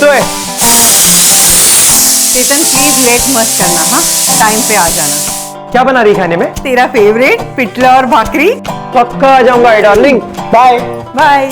चालू है। चेतन please let मत करना, हाँ टाइम पे आ जाना। क्या बना रही खाने में? तेरा फेवरेट पिटला और भाकरी। पक्का आ जाऊंगा डार्लिंग। Bye bye.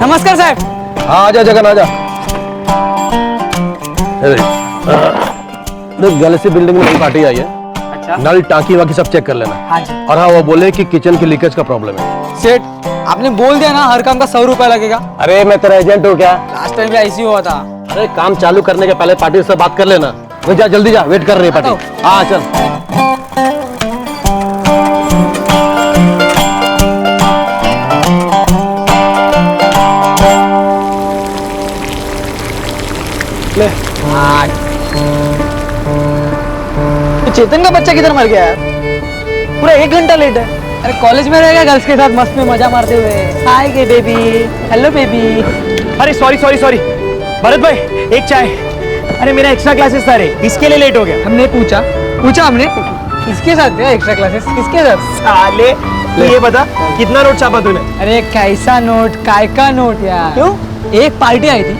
नमस्कार साहब। हाँ आजा जगन आजा। गैलेक्सी बिल्डिंग में नई पार्टी आई है। अच्छा। नल टांकी वाकी सब चेक कर लेना। हाँ जी। और हाँ वो बोले कि किचन की लीकेज का प्रॉब्लम है। सेठ आपने बोल दिया ना हर काम का 100 रुपया लगेगा। अरे मैं तेरा एजेंट हूँ क्या? लास्ट टाइम भी ऐसी हुआ था। अरे काम चालू करने के पहले पार्टी से बात कर लेना। वो जा जल्दी जा, वेट कर रही है पार्टी। हाँ चल। ले। चेतन का बच्चा किधर मर गया यार? पूरा 1 घंटा लेट है। अरे कॉलेज में रहेगा गर्ल्स के साथ मस्त में मजा मारते हुए। हाय गे बेबी, हेलो बेबी। अरे सॉरी सॉरी सॉरी भरत भाई, एक चाय। अरे मेरा एक्स्ट्रा क्लासेस था रे, इसके लिए लेट हो गया। हमने पूछा हमने किसके साथ है एक्स्ट्रा क्लासेस, किसके साथ? साले तो ये बता कितना नोट छापा तूने? अरे कैसा नोट, काय का नोट यार? क्यों? एक पार्टी आई थी,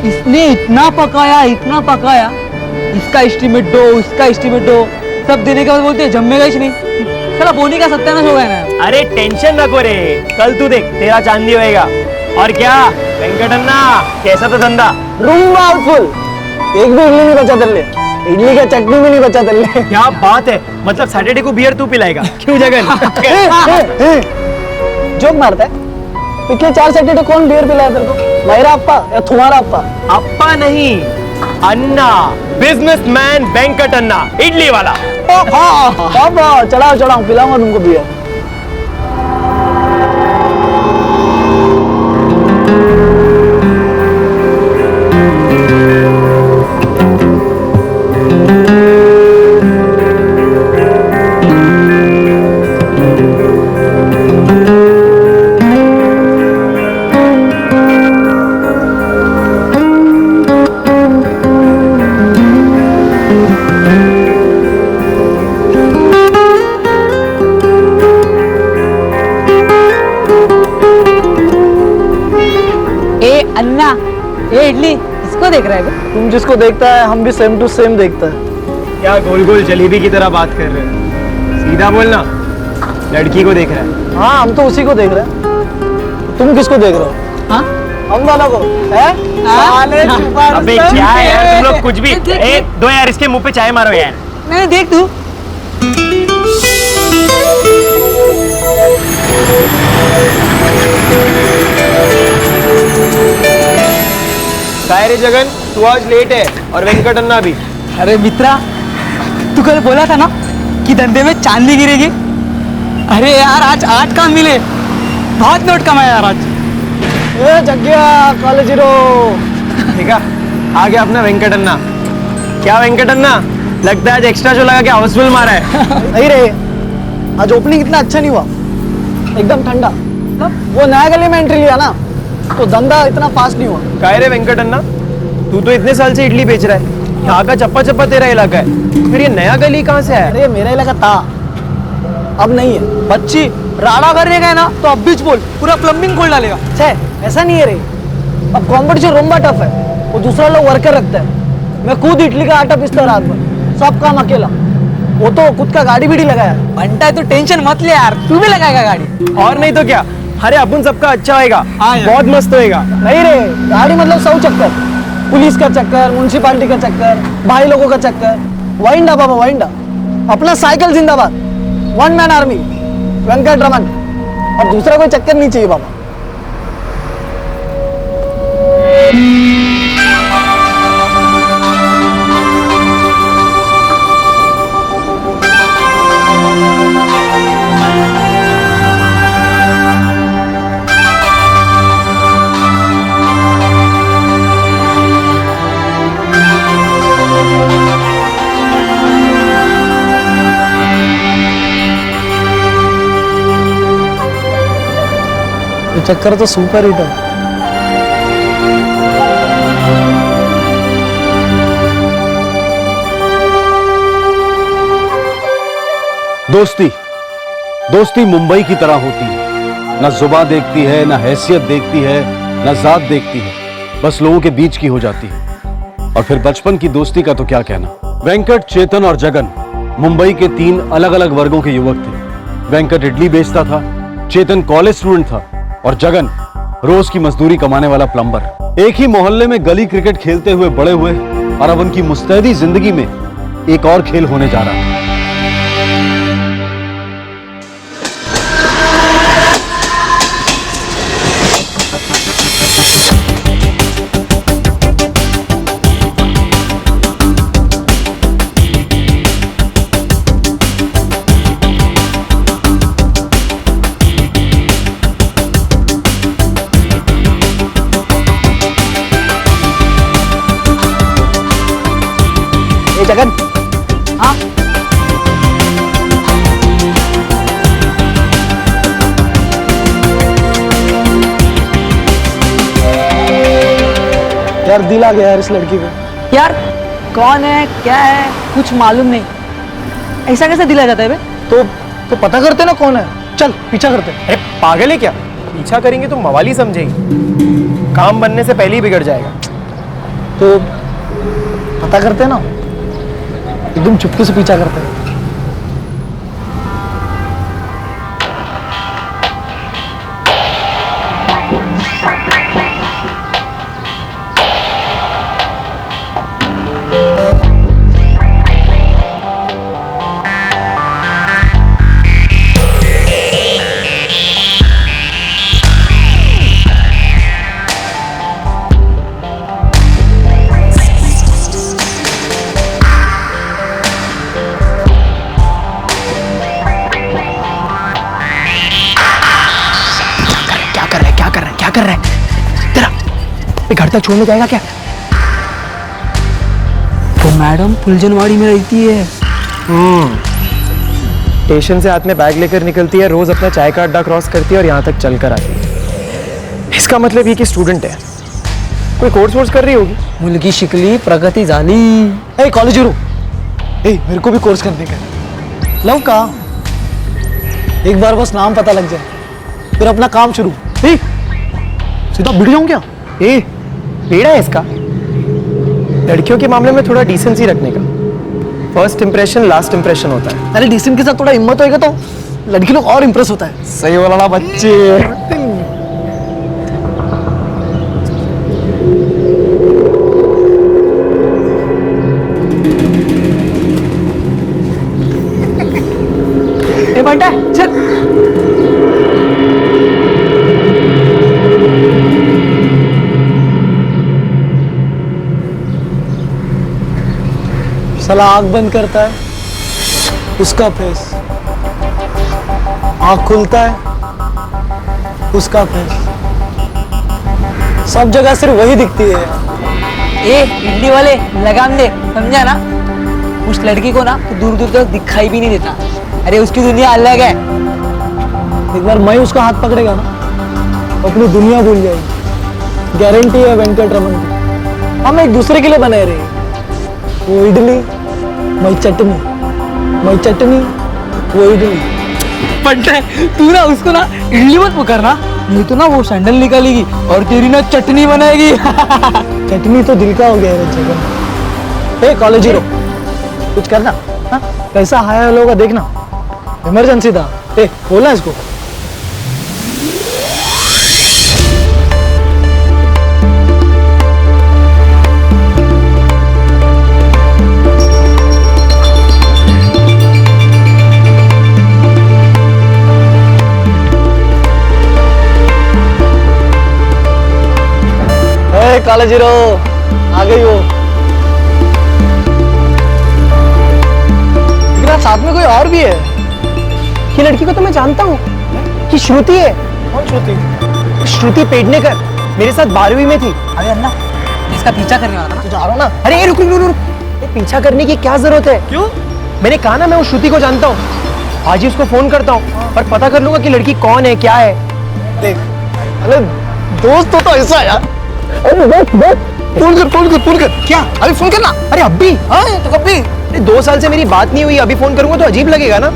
इसने इतना पकाया, इसका एस्टीमेट दो, उसका एस्टीमेट दो, सब देने के बाद बोलते हैं जमेगा ही नहीं। साला बोनी का सत्यानाश हो गया ना। अरे टेंशन रखो रे, कल तू देख तेरा चांदी होएगा। और क्या वेंकटन्ना, कैसा था धंधा? रूम हाउसफुल, एक भी इडली नहीं बचा तेरे, इडली का चटनी भी नहीं बचा तेरे। क्या बात है, मतलब सैटरडे को बियर तू पिलाएगा? क्यों जगन? जोक मारता है। पिछले 4 सैटरडे कौन बियर पिलाया तेरे को? मेरा अप्पा या तुम्हारा अप्पा? अप्पा नहीं, अन्ना, बिजनेसमैन वेंकटन्ना, इडली वाला। हाँ चढ़ाओ पिलाऊंगा तुमको बियर। अन्ना, ये इडली किसको देख रहा है? तुम जिसको देखता है हम भी सेम टू सेम देखता है। क्या गोल गोल जलेबी की तरह बात कर रहे हो? सीधा बोलना, लड़की को देख रहा है। हाँ हम तो उसी को देख रहे हैं। तुम किसको देख रहे हो? हाँ? हम दोनों को है? साले अबे क्या है यार तुम लोग कुछ भी। ए दो यार इसके मुंह पे चाय मारो यार। नहीं देख तू। काय रे जगन, तू आज लेट है और वेंकटन्ना भी। अरे मित्रा, तू कल बोला था ना कि धंधे में चांदी गिरेगी। अरे यार आज काम मिले, बहुत नोट कमाया यार आज। ए जग्गिया कॉलेज हीरो। ठीक है, आ गया अपना वेंकटन्ना। क्या वेंकटन्ना, लगता है आज एक्स्ट्रा शो लगा के हाउसफुल मारा है। नहीं रे, आज ओपनिंग इतना अच्छा नहीं हुआ, एकदम ठंडा। वो नया गली में एंट्री लिया ना, तो धंधा इतना फास्ट नहीं हुआ। काय रे वेंकटन्ना, तू तो इतने साल से इडली बेच रहा है, यहाँ का चप्पा चप्पा तेरा इलाका है, फिर ये नया गली कहाँ से है? अरे मेरा इलाका था, अब नहीं है। बच्ची राड़ा करने गए ना तो अब बीच बोल पूरा प्लम्बिंग खोल डालेगा। छे ऐसा नहीं है रे, अब कंपटीशन रोम्बा टफ है, वो दूसरा लोग वर्कर रखता है। मैं खुद इडली का आटा पीसता रात भर, सब काम अकेला। वो तो खुद का गाड़ी भी लगाया। बनता है तो टेंशन मत ले यार, तू भी लगाएगा गाड़ी। और नहीं तो क्या, अरे अपन सबका अच्छा होएगा, बहुत मस्त होएगा। नहीं रे, गाड़ी मतलब 100 चक्कर, पुलिस का चक्कर, म्युनिसिपालिटी का चक्कर, भाई लोगों का चक्कर। वाइंडा बाबा वाइंडा, अपना साइकिल जिंदाबाद, 1 मैन आर्मी, वेंकट रमन। और दूसरा कोई चक्कर नहीं चाहिए बाबा। ये चक्कर तो सुपर हिट है। दोस्ती दोस्ती मुंबई की तरह होती है, ना जुबान देखती है, ना हैसियत देखती है, ना जात देखती है, बस लोगों के बीच की हो जाती है। और फिर बचपन की दोस्ती का तो क्या कहना। वेंकट, चेतन और जगन मुंबई के 3 अलग अलग वर्गों के युवक थे। वेंकट इडली बेचता था, चेतन कॉलेज स्टूडेंट था और जगन रोज की मजदूरी कमाने वाला प्लम्बर। एक ही मोहल्ले में गली क्रिकेट खेलते हुए बड़े हुए और अब उनकी मुस्तैदी जिंदगी में एक और खेल होने जा रहा था। जगन, हाँ यार दिल आ गया यार इस लड़की को। यार, कौन है क्या है कुछ मालूम नहीं। ऐसा कैसे दिला जाता है बे? तो पता करते ना कौन है, चल पीछा करते। अरे पागल है क्या? पीछा करेंगे तो मवाली समझेगी, काम बनने से पहले ही बिगड़ जाएगा। तो पता करते ना, एकदम चुपके से पीछा करते हैं। क्या कर रहा है तेरा? ये घर तक छोड़ने जाएगा क्या? तो मैडम फुलजनवाड़ी में रहती है। स्टेशन से हाथ में बैग लेकर निकलती है, रोज अपना चाय का अड्डा क्रॉस करती है और यहाँ तक चल कर आती है। इसका मतलब ये कि स्टूडेंट है, कोई कोर्स कर रही होगी। मुलगी शिकली प्रगति झाली। ए कॉलेज रू, मेरे को भी कोर्स करने का है। लव का एक बार बस नाम पता लग जाए फिर अपना काम शुरू। सीधा भिड़ जाऊं क्या? पेड़ा है इसका। लड़कियों के मामले में थोड़ा डिसेंसी रखने का। फर्स्ट इंप्रेशन लास्ट इंप्रेशन होता है। अरे डिसिम के साथ थोड़ा हिम्मत होएगा तो लड़की लोग और इंप्रेस होता है। सही बोला ना बच्चे। ए बंटा चल। साला आंख बंद करता है उसका फेस, आंख खुलता है उसका फेस, सब जगह सिर्फ वही दिखती है। ए इडली वाले लगाम दे, समझा ना? उस लड़की को ना तो दूर दूर तक दिखाई भी नहीं देता। अरे उसकी दुनिया अलग है। एक बार मैं उसका हाथ पकड़ेगा ना अपनी दुनिया भूल जाएगी, गारंटी है वेंकट रमन की। हम एक दूसरे के लिए बने रहे, वो इडली मैं चटनी, मैं चटनी वो इडली। बंटा तू ना उसको ना इडली मत पुकारना, नहीं तो ना वो सैंडल निकालेगी और तेरी ना चटनी बनाएगी। चटनी तो दिल का हो गया है जगन। ए कॉलेज हीरो कुछ करना, हाँ कैसा हाया लोग देखना, इमरजेंसी था। ए बोला इसको। कॉलेज हीरो आ गई वो। लेकिन साथ में कोई और भी है। ये लड़की को तो मैं जानता हूँ, कि श्रुति है। कौन श्रुति? श्रुति पेडनेकर मेरे साथ 12वीं में थी। अरे अन्ना इसका पीछा करने वाला था। तू जा रहा ना? अरे रुक रुक रुक, ये पीछा करने की क्या जरूरत है? क्यों? मैंने कहा ना मैं उस श्रुति को जानता हूँ। आज ही उसको फोन करता हूँ और पता कर लूंगा कि लड़की कौन है क्या है। देख अरे दोस्त तो ऐसा है यार। अरे फोन कर क्या? अभी फोन करना। अरे अभी? हाँ तो कब भी। अरे 2 साल से मेरी बात नहीं हुई, अभी फोन करूंगा तो अजीब लगेगा ना।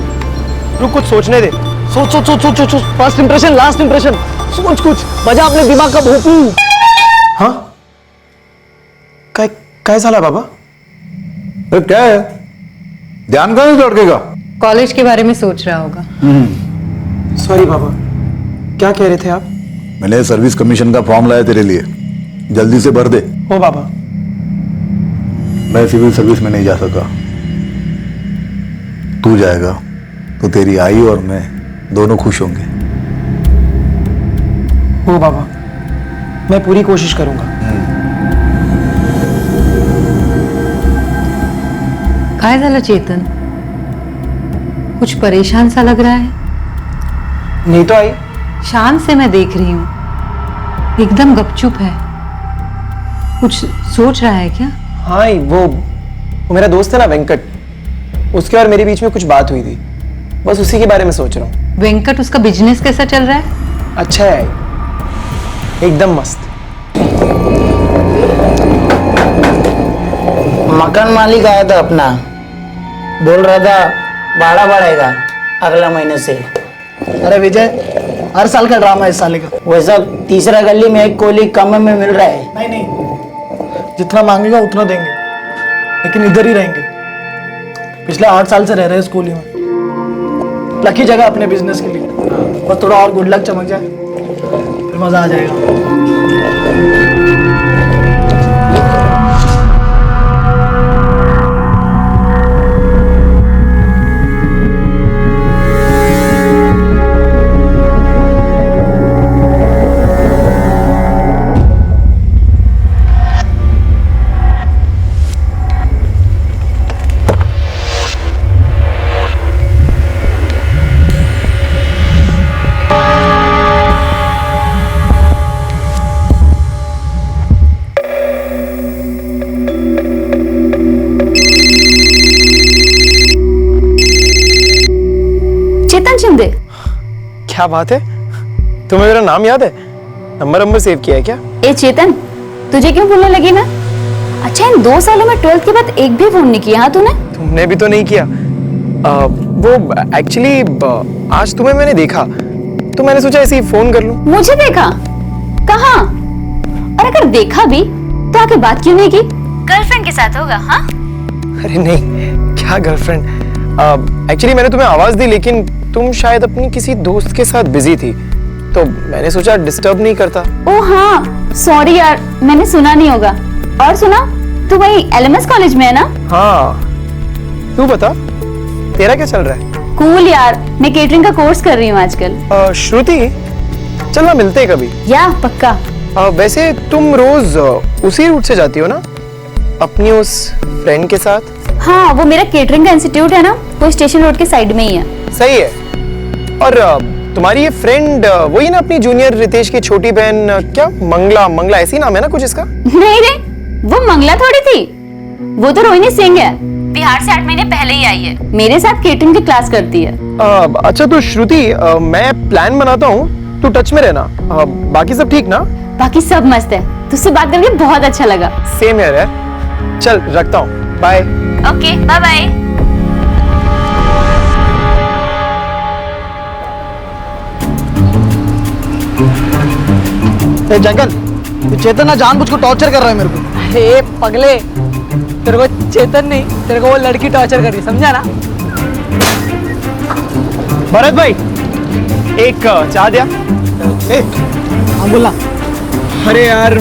रुक, कुछ सोचने दे। सोच। फर्स्ट इंप्रेशन लास्ट इंप्रेशन, सोच कुछ, बजा अपने दिमाग का भोपू। हाँ, काय झाला बाबा? अरे क्या है, ध्यान कहाँ है लड़के का? कॉलेज के बारे में सोच रहा होगा। सॉरी बाबा, क्या कह रहे थे आप? मैंने सर्विस कमीशन का फॉर्म लाया तेरे लिए, जल्दी से भर दे। ओ बाबा, मैं सिविल सर्विस में नहीं जा सका, तू जाएगा तो तेरी आई और मैं दोनों खुश होंगे। ओ बाबा, मैं पूरी कोशिश करूंगा। काय झालं चेतन, कुछ परेशान सा लग रहा है। नहीं तो आई। शाम से मैं देख रही हूँ, एकदम गपचुप है। कुछ सोच रहा है क्या? हाँ, वो मेरा दोस्त है ना वेंकट, उसके और मेरे बीच में कुछ बात हुई थी, बस उसी के बारे में सोच रहा हूँ। वेंकट, उसका बिजनेस कैसा चल रहा है? अच्छा है, एकदम मस्त। मकान मालिक आया था अपना, बोल रहा था भाड़ा बढ़ेगा अगला महीने से। अरे विजय, हर साल का ड्रामा है इस साले का। वैसा तीसरा गली में एक कोली कम में मिल रहा है। नहीं, जितना मांगेगा उतना देंगे, लेकिन इधर ही रहेंगे। पिछले 8 साल से रह रहे हैं स्कूल में। लकी जगह अपने बिजनेस के लिए, और थोड़ा और गुड लक चमक जाए फिर मजा आ जाएगा। चेतन शिंदे, क्या बात है, तुम्हें मेरा नाम याद है? नंबर सेव किया है क्या? ए चेतन, तुझे क्यों भूलने लगी मैं? अच्छा, इन 2 सालों में 12th के बाद एक भी फोन नहीं किया हाँ तूने? तुमने भी तो नहीं किया। वो एक्चुअली आज तुम्हें मैंने देखा तो मैंने सोचा ऐसे ही फोन कर लूं। मुझे देखा? कहाँ? और अगर देखा भी तो आके बात क्यों नहीं की? गर्लफ्रेंड के साथ होगा? हाँ, अरे नहीं, क्या गर्लफ्रेंड। एक्चुअली मैंने तुम्हें आवाज दी, लेकिन तुम शायद अपनी किसी दोस्त के साथ बिजी थी, तो मैंने सोचा डिस्टर्ब नहीं करता। ओ हाँ, सॉरी यार, मैंने सुना नहीं होगा। और सुना, तू वही LMS कॉलेज में है ना? हाँ, तू बता, तेरा क्या चल रहा है? कूल यार, मैं केटरिंग का कोर्स कर रही हूँ आजकल। श्रुति, चलना मिलते हैं कभी। या पक्का। वैसे तुम रोज उसी रूट से जाती हो ना, अपनी उस फ्रेंड के साथ? हाँ, वो मेरा केटरिंग का इंस्टीट्यूट है ना, वो स्टेशन रोड के साइड में ही है। सही है। और तुम्हारी ये फ्रेंड वही ना, अपनी जूनियर रितेश की छोटी बहन, क्या मंगला ऐसी नाम है ना कुछ इसका? नहीं रे, वो मंगला थोड़ी थी, वो तो रोहिणी सिंह है, बिहार से 8 महीने पहले ही आई है, मेरे साथ केटरिंग की क्लास करती है। अच्छा तो श्रुति, मैं प्लान बनाता हूँ, तू टच में रहना। बाकी सब ठीक ना? बाकी सब मस्त है, तुझसे बात करके बहुत अच्छा लगा। सेम यार, चल रखता हूँ, बाय। Okay, bye bye. जंगल, ये चेतन ना जानबूझ को टॉर्चर कर रहा है मेरे को। अरे पगले, तेरे को चेतन नहीं, तेरे को वो लड़की टॉर्चर कर रही, समझा ना? भरत भाई, एक चाय दिया। हाँ बोला। अरे यार,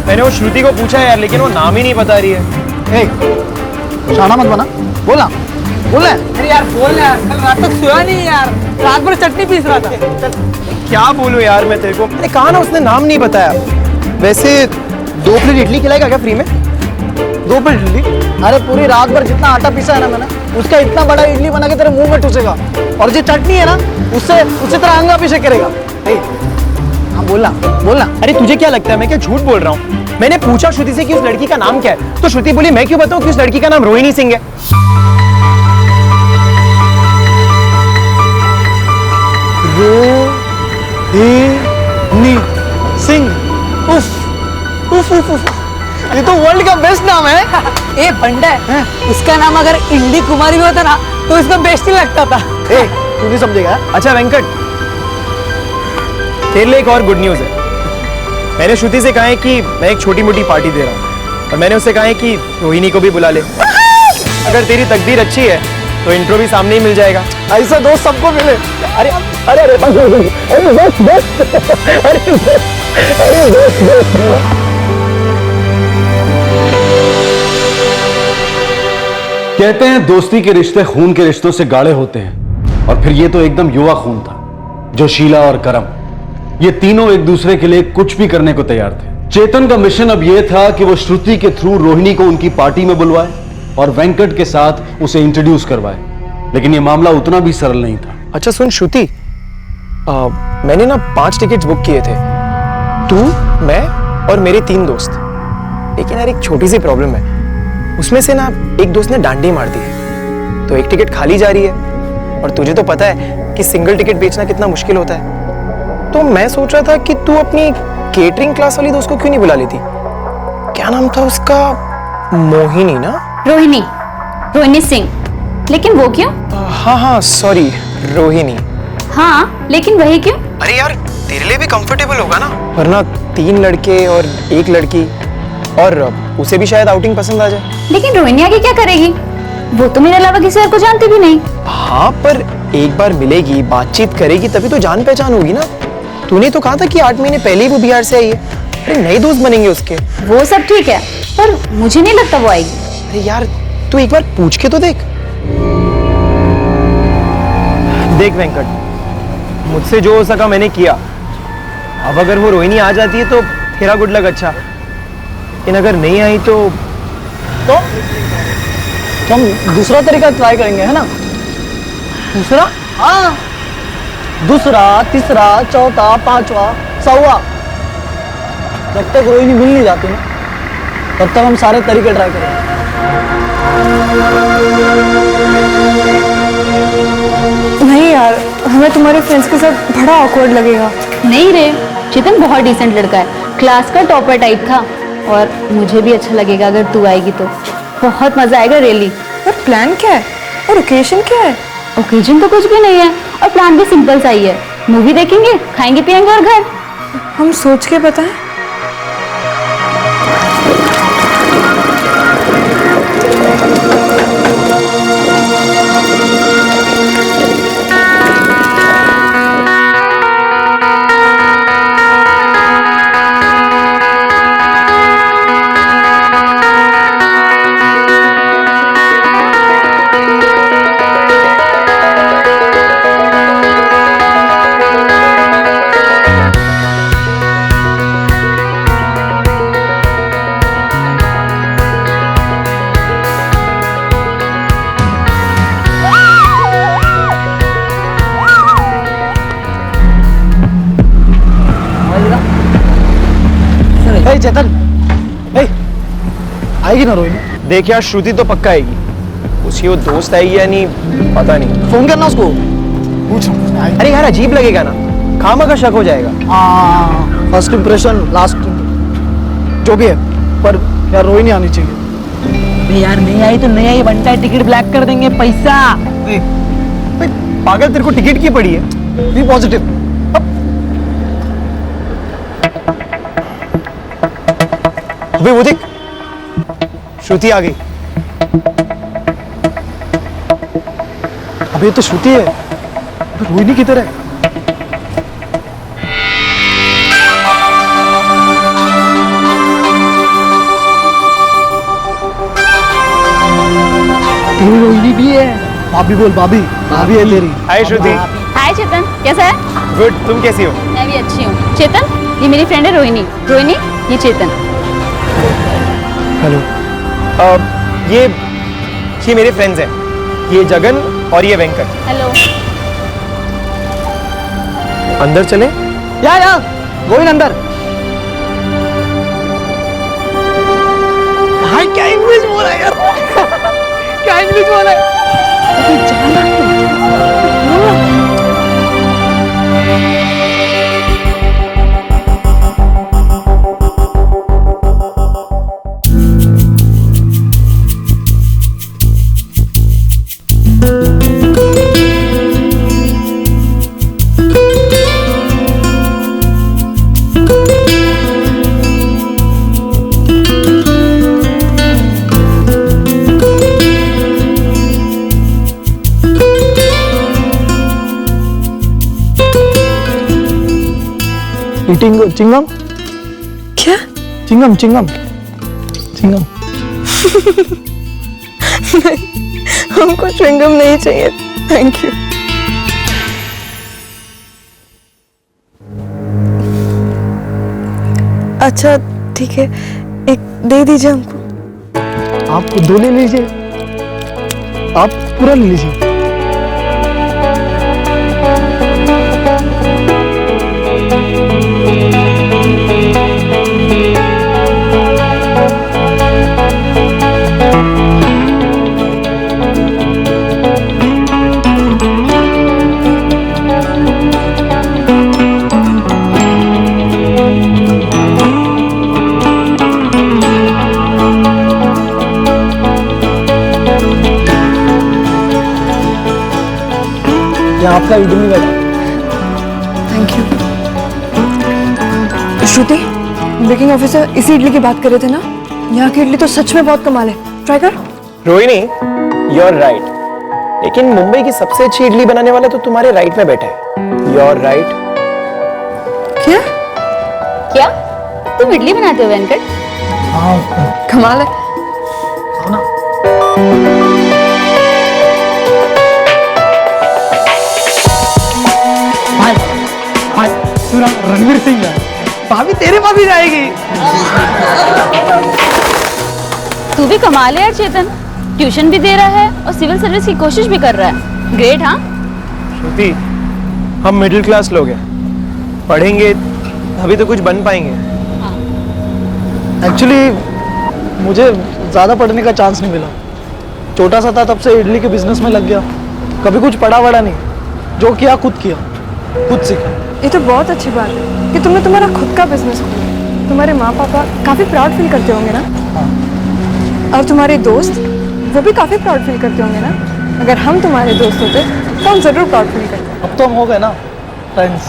मैंने वो श्रुति को पूछा यार, लेकिन वो नाम ही नहीं बता रही है। शाना मत बना, बोला बोला। अरे यार बोल यार, कल रात तक सोया नहीं यार, रात भर चटनी पीस रहा था। क्या बोलूं यार मैं तेरे को। अरे कहा ना, उसने नाम नहीं बताया। वैसे 2 प्लेट इडली खिलाएगा क्या फ्री में? 2 प्लेट इडली? अरे पूरी रात भर जितना आटा पीसा है ना मैंने, उसका इतना बड़ा इडली बना के तेरे मुंह में ठूसेगा, और जो चटनी है ना उससे तेरा अंगा पीछे करेगा। हाँ बोलना बोलना। अरे तुझे क्या लगता है मैं क्या झूठ बोल रहा हूँ? मैंने पूछा श्रुति से कि उस लड़की का नाम क्या है, तो श्रुति बोली मैं क्यों बताऊं कि उस लड़की का नाम रोहिणी सिंह है। रोहिणी सिंह। उफ उफ उफ उफ, ये तो वर्ल्ड का बेस्ट नाम है। ए बंडा है, उसका नाम अगर इंडी कुमारी भी होता ना तो इसको बेस्ट ही लगता था। ए, तू नहीं समझेगा। अच्छा वेंकट, तेरे लिए एक और गुड न्यूज है। मैंने श्रुति से कहा है कि मैं एक छोटी मोटी पार्टी दे रहा हूँ, और मैंने उससे कहा है कि रोहिणी को भी बुला ले। अगर तेरी तकदीर अच्छी है तो इंट्रो भी सामने ही मिल जाएगा। ऐसा दोस्त सबको मिले। अरे अरे अरे कहते हैं दोस्ती के रिश्ते खून के रिश्तों से गाढ़े होते हैं, और फिर ये तो एकदम युवा खून था। जोशीला और करम, ये तीनों एक दूसरे के लिए कुछ भी करने को तैयार थे। चेतन का मिशन अब यह था कि वो श्रुति के थ्रू रोहिणी को उनकी पार्टी में बुलवाए और वेंकट के साथ उसे इंट्रोड्यूस करवाए, लेकिन यह मामला उतना भी सरल नहीं था। अच्छा सुन श्रुति, मैंने ना 5 टिकट्स बुक किए थे, तू, मैं और मेरे 3 दोस्त। लेकिन यार एक छोटी सी प्रॉब्लम है, उसमें से ना एक दोस्त ने डांडी मार दी है, तो एक टिकट खाली जा रही है। और तुझे तो पता है कि सिंगल टिकट बेचना कितना मुश्किल होता है। तो मैं सोच रहा था कि तू अपनी केटरिंग क्लास वाली दोस्त को क्यों नहीं बुला लेती। क्या नाम था उसका? मोहिनी ना? रोहिणी, रोहिणी सिंह। लेकिन वो क्यों? हाँ हाँ सॉरी, रोहिणी। हाँ, लेकिन वही क्यों? अरे यार तेरे लिए भी कंफर्टेबल होगा ना, वरना 3 लड़के और 1 लड़की, और उसे भी शायद आउटिंग पसंद आ जाए। लेकिन रोहिणी आगे क्या करेगी? वो तो मेरे अलावा किसी और को जानती भी नहीं। हाँ पर एक बार मिलेगी, बातचीत करेगी, तभी तो जान पहचान होगी ना। तूने तो कहा था कि 8 महीने पहले ही वो बिहार से आई है। अरे नए दोस्त बनेंगे उसके। वो सब ठीक है, पर मुझे नहीं लगता वो आएगी। अरे यार तू एक बार पूछ के तो देख। देख वेंकट, मुझसे जो हो सका मैंने किया। अब अगर वो रोहिणी आ जाती है तो तेरा गुड लक अच्छा, लेकिन अगर नहीं आई तो हम दूसरा तरीका ट्राई करेंगे, है ना? दूसरा? हाँ, दूसरा, तीसरा, चौथा, 5वां, 6वां। जब तक रोहिणी मिल नहीं जाती ना, तब तक हम सारे तरीके ट्राई करेंगे। नहीं यार, हमें तुम्हारे फ्रेंड्स के साथ बड़ा ऑकवर्ड लगेगा। नहीं रे, चेतन बहुत डिसेंट लड़का है, क्लास का टॉपर टाइप था। और मुझे भी अच्छा लगेगा अगर तू आएगी तो। बहुत मजा आएगा रियली। और प्लान क्या है? और ओकेजन क्या है? ओकेजन तो कुछ भी नहीं है, और प्लान भी सिंपल सा ही है। मूवी देखेंगे, खाएंगे पिएंगे और घर। हम सोच के बताएं? ए चेतन, ए, आएगी ना रोहिणी? देख यार, श्रुति तो पक्का आएगी, उसकी वो दोस्त आएगी या नहीं पता नहीं। फोन करना उसको, पूछ रहा हूँ। अरे यार अजीब लगेगा ना, खामा का शक हो जाएगा। फर्स्ट इंप्रेशन लास्ट, जो भी है, पर यार रोहिणी आनी चाहिए। यार नहीं आई तो नहीं आई, बंटा टिकट ब्लैक कर देंगे, पैसा। ए, भाई, पागल, तेरे को टिकट की पड़ी है? Be positive. अबे वो देख, श्रुति आ गई। अबे ये तो श्रुति है, रोहिणी किधर है? तेरी रोहिणी भी है। भाभी बोल, भाभी, भाभी है तेरी। हाय श्रुति। हाय चेतन, कैसा है? गुड, तुम कैसी हो? मैं भी अच्छी हूँ। चेतन, ये मेरी फ्रेंड है रोहिणी। रोहिणी, ये चेतन। हेलो। ये मेरे फ्रेंड्स हैं, ये जगन और ये वेंकट। हेलो। अंदर चले? या गोविंद अंदर। भाई क्या इंग्लिश बोल रहा है यार? क्या इंग्लिश बोल रहा है? अबे जाना है। बोल ना। चिंगम क्या? चिंगम चिंगम चिंगम। हमको च्युइंगम नहीं चाहिए, थैंक यू। अच्छा ठीक है, एक दे दीजिए हमको। आप दो ले लीजिए, आप पूरा ले लीजिए। ये आपका इडली बेटा। Thank you. Shruti, baking officer इसी इडली की बात कर रहे थे ना? यहाँ की इडली तो सच में बहुत कमाल है, ट्राई कर। रोहिणी, यू आर राइट, लेकिन मुंबई की सबसे अच्छी इडली बनाने वाला तो तुम्हारे राइट में बैठा है। You are right. क्या? क्या तुम इडली बनाते हो वेंकट? हाँ कमाल है। रणवीर सिंह है, भाभी तेरे पास भी जाएगी। तू भी कमाल है यार चेतन, ट्यूशन भी दे रहा है और सिविल सर्विस की कोशिश भी कर रहा है। ग्रेट। हाँ श्रुति, हम मिडिल क्लास लोग हैं, पढ़ेंगे तभी तो कुछ बन पाएंगे। एक्चुअली मुझे ज़्यादा पढ़ने का चांस नहीं मिला, छोटा सा था तब से इडली के बिजनेस में लग गया, कभी कुछ पढ़ा वड़ा नहीं, जो किया, खुद सीखा। ये तो बहुत अच्छी बात है कि तुमने तुम्हारा खुद का बिजनेस खोला। तुम्हारे माँ पापा काफ़ी प्राउड फील करते होंगे ना? और तुम्हारे दोस्त, वो भी काफ़ी प्राउड फील करते होंगे ना? अगर हम तुम्हारे दोस्त होते तो हम ज़रूर प्राउड फील करते। अब तो हम हो गए ना फ्रेंड्स।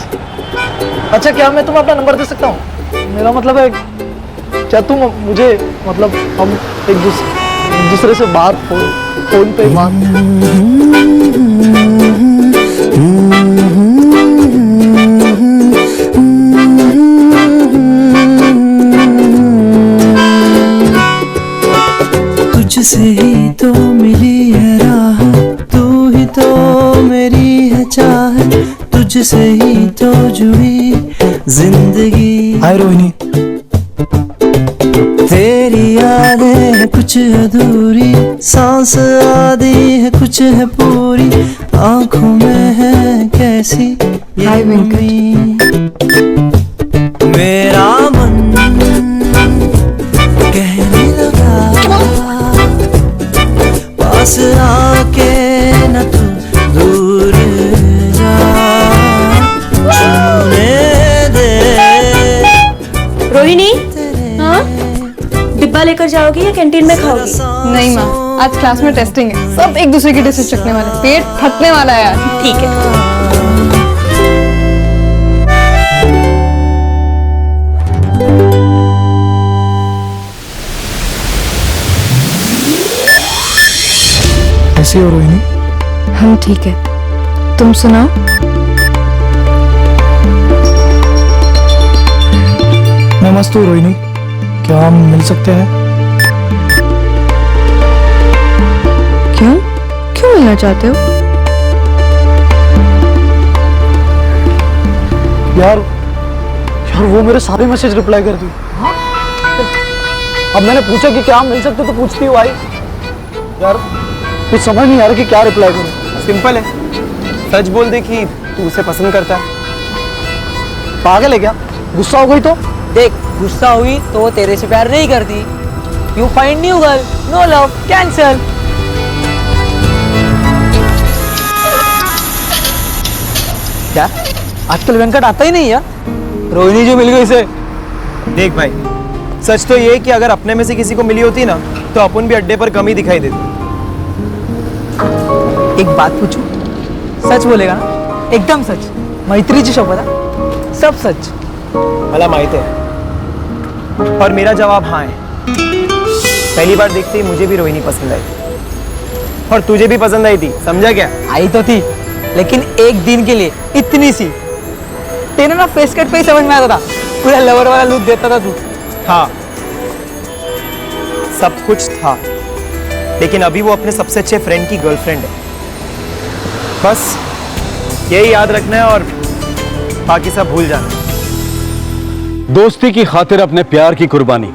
अच्छा, क्या मैं तुम्हें अपना नंबर दे सकता हूँ? मेरा मतलब है, क्या तुम मुझे, मतलब हम एक दूसरे से बात फोन पे बात। तुझसे ही तो मिली है राह, तू ही तो मेरी है चाह, तुझसे ही तो जुड़ी जिंदगी। हाय रोहिणी। तेरी यादें हैं कुछ अधूरी, सांस आधी है कुछ है पूरी, आंखों में है कैसी ये हाय वेंकट। मेरा मन कहने लगा, पास आके न तू दूर जा, छूने दे। रोहिणी, हाँ? डिब्बा लेकर जाओगी या कैंटीन में खाओगी? नहीं माँ, आज क्लास में टेस्टिंग है, सब एक दूसरे की डिशेस चखने वाले, पेट फटने वाला है यार। ठीक है। कैसी हो रोहिणी? हम ठीक है, तुम सुनाओ। मैं मस्त हूँ रोहिणी, क्या हम मिल सकते हैं? क्यों? क्यों मिलना चाहते हो? यार वो मेरे सारे मैसेज रिप्लाई कर दी। अब मैंने पूछा कि क्या हम मिल सकते, तो पूछती हुआ आई। यार कुछ समझ नहीं आ रहा कि क्या रिप्लाई करूं। सिंपल है, सच बोल दे कि तू उसे पसंद करता है। पागल है क्या? गुस्सा हो गई तो? देख, गुस्सा हुई तो वो तेरे से प्यार नहीं करती। You find new girl, no love, cancel. क्या आजकल वेंकट आता ही नहीं है? रोहिणी जो मिल गई इसे। देख भाई, सच तो ये है कि अगर अपने में से किसी को मिली होती ना, तो अपन भी अड्डे पर कम ही दिखाई देते। एक बात पूछूं, सच बोलेगा ना? एकदम सच, मैत्रीची शपथ है, सब सच। मला माहित है, और मेरा जवाब हाँ है। पहली बार देखते ही मुझे भी रोहिणी पसंद आई, और तुझे भी पसंद आई थी, समझा क्या? आई तो थी, लेकिन एक दिन के लिए इतनी सी। तेरे ना फेस कट पे ही समझ में आता था पूरा लवर वाला लुक देता था तू। हाँ, सब कुछ था, लेकिन अभी वो अपने सबसे अच्छे फ्रेंड की गर्लफ्रेंड है। बस यही याद रखना है और बाकी सब भूल जाना। दोस्ती की खातिर अपने प्यार की कुर्बानी,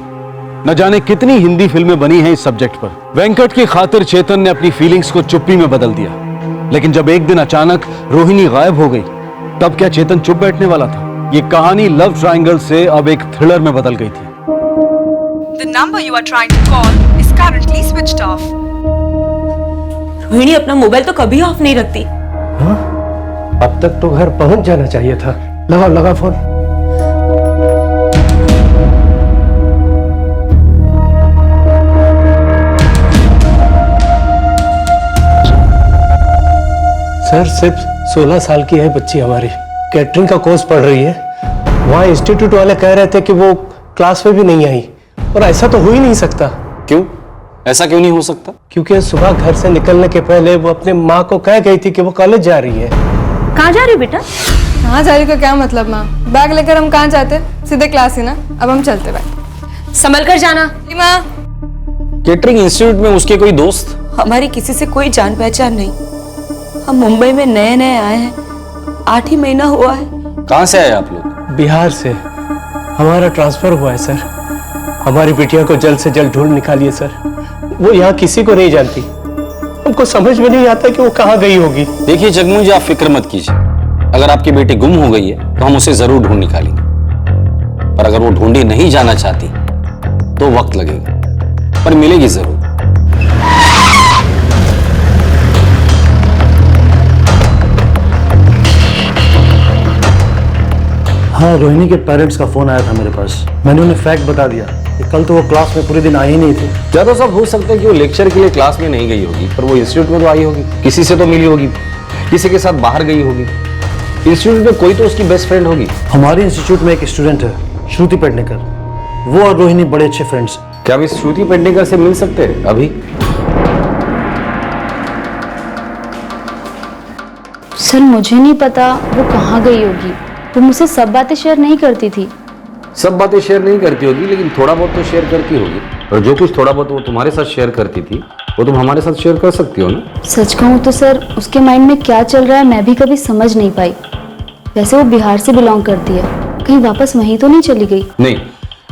न जाने कितनी हिंदी फिल्में बनी हैं इस सब्जेक्ट पर। वेंकट की खातिर चेतन ने अपनी फीलिंग्स को चुप्पी में बदल दिया, लेकिन जब एक दिन अचानक रोहिणी गायब हो गई, तब क्या चेतन चुप बैठने वाला था? ये कहानी लव ट्रायंगल से अब एक थ्रिलर में बदल गई थी। The number you are trying to call is currently switched off. Rohini अपना मोबाइल तो कभी ऑफ नहीं रखती। अब तक तो घर पहुंच जाना चाहिए था। लगा फोन। सर, सिर्फ 16 साल की है बच्ची हमारी, कैटरिंग का कोर्स पढ़ रही है। वहाँ इंस्टीट्यूट वाले कह रहे थे कि वो क्लास में भी नहीं आई, और ऐसा तो हो ही नहीं सकता। क्यों? ऐसा क्यों नहीं हो सकता? क्योंकि सुबह घर से निकलने के पहले वो अपने माँ को कह गई थी कि वो कॉलेज जा रही है। कहाँ जा रही हो बेटा? कहाँ जा रही का क्या मतलब माँ? बैग लेकर हम कहाँ जाते? सीधे क्लास ही ना। अब हम चलते बैग। संभल कर जाना। माँ, केटरिंग इंस्टीट्यूट में उसके कोई दोस्त? हमारी किसी से कोई जान पहचान नहीं। हम मुंबई में नए नए आए हैं, 8 ही महीना हुआ है। कहाँ से आए आप लोग? बिहार से। हमारा ट्रांसफर हुआ है सर। हमारी बिटिया को जल्द से जल्द ढूंढ निकालिए सर। वो यहाँ किसी को नहीं जानती। हमको समझ में नहीं आता कि वो कहाँ गई होगी। देखिए जगमोहन जी, आप फिक्र मत कीजिए। अगर आपकी बेटी गुम हो गई है तो हम उसे जरूर ढूंढ निकालेंगे, पर अगर वो ढूंढी नहीं जाना चाहती तो वक्त लगेगा, पर मिलेगी जरूर। हाँ, रोहिणी के पेरेंट्स का फोन आया था मेरे पास। मैंने उन्हें फैक्ट बता दिया कि कल तो वो क्लास में पूरे दिन आई ही नहीं थी। ज्यादा सब हो सकता है कि वो लेक्चर के लिए क्लास में नहीं गई होगी, पर वो इंस्टीट्यूट में तो आई होगी, किसी से तो मिली होगी, किसी के साथ बाहर गई होगी। इंस्टीट्यूट में कोई तो उसकी बेस्ट फ्रेंड होगी। हमारे इंस्टीट्यूट में एक स्टूडेंट है, श्रुति पेडनेकर। वो और रोहिणी बड़े अच्छे फ्रेंड्स। क्या हम इस श्रुति पेडनेकर से मिल सकते हैं अभी? सर मुझे नहीं पता वो कहाँ गई होगी। वो मुझसे सब बातें शेयर नहीं करती थी। सब बातें शेयर नहीं करती होगी, लेकिन थोड़ा बहुत तो शेयर करती होगी। और जो कुछ थोड़ा बहुत वो तुम्हारे साथ शेयर करती थी, वो तुम हमारे साथ शेयर कर सकती हो ना। सच कहूँ तो सर, उसके माइंड में क्या चल रहा है मैं भी कभी समझ नहीं पाई। वैसे वो बिहार से बिलोंग करती है, कहीं वापस वहीं तो नहीं चली गई? नहीं,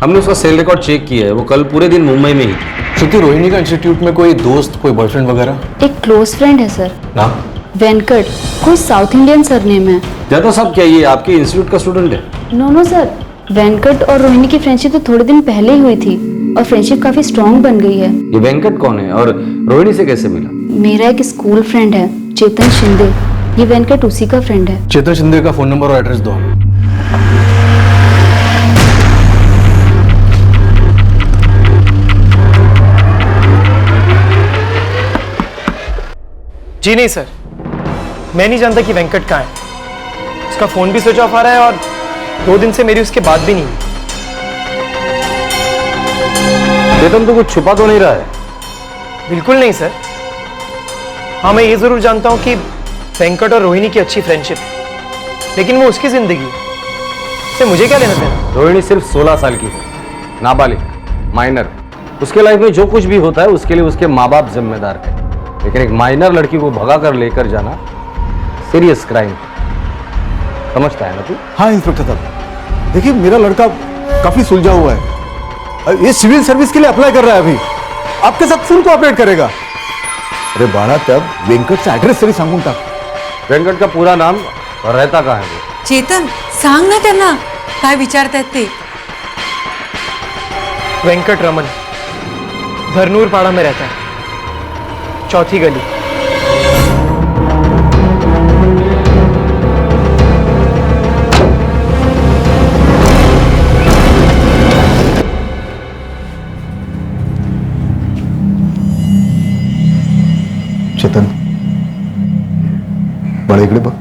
हमने उसका सेल रिकॉर्ड चेक किया है। वो कल पूरे दिन मुंबई में ही थी। श्रुति, रोहिणी का इंस्टीट्यूट में कोई दोस्त, कोई बॉयफ्रेंड वगैरह? एक क्लोज फ्रेंड है सर, नाम? वेंकट। कोई साउथ इंडियन सरनेम है। ज्यादा साहब, क्या ये आपके इंस्टीट्यूट का स्टूडेंट है? नो सर, वेंकट और रोहिणी की फ्रेंडशिप तो थोड़े दिन पहले ही हुई थी और फ्रेंडशिप काफी स्ट्रांग बन गई है। ये वेंकट कौन है और रोहिणी से कैसे मिला? मेरा एक स्कूल फ्रेंड है, चेतन शिंदे। ये वेंकट उसी का फ्रेंड है। चेतन शिंदे का फोन नंबर और एड्रेस दो हमें। जी नहीं सर, मैं नहीं जानता कि वेंकट कहाँ है। उसका फोन भी स्विच ऑफ आ रहा है और 2 दिन से मेरी उसके बात भी नहीं हुई। चेतन तो कुछ छुपा तो नहीं रहा है? बिल्कुल नहीं सर। हाँ, मैं ये जरूर जानता हूँ कि वेंकट और रोहिणी की अच्छी फ्रेंडशिप, लेकिन वो उसकी जिंदगी है, इससे मुझे क्या लेना देना। रोहिणी सिर्फ 16 साल की है, नाबालिग, माइनर। उसके लाइफ में जो कुछ भी होता है उसके लिए उसके माँ बाप जिम्मेदार है, लेकिन एक माइनर लड़की को भगा कर लेकर जाना सीरियस क्राइम। समझता है ना तू? हाँ इंस्पेक्टर साहब, देखिए मेरा लड़का काफी सुलझा हुआ है। ये सिविल सर्विस के लिए अप्लाई कर रहा है। अभी आपके साथ फुल कोऑपरेट करेगा। अरे बाळा, त्या वेंकटचा ऍड्रेस तरी सांगून टाक। वेंकट का पूरा नाम और रहता कहाँ है वो? चेतन, सांग ना त्यांना काय विचारतायत ते। वेंकट रमन, धरनूर पाड़ा में रहता है, 4थी गली। चेतन, बड़े इकडे बघ,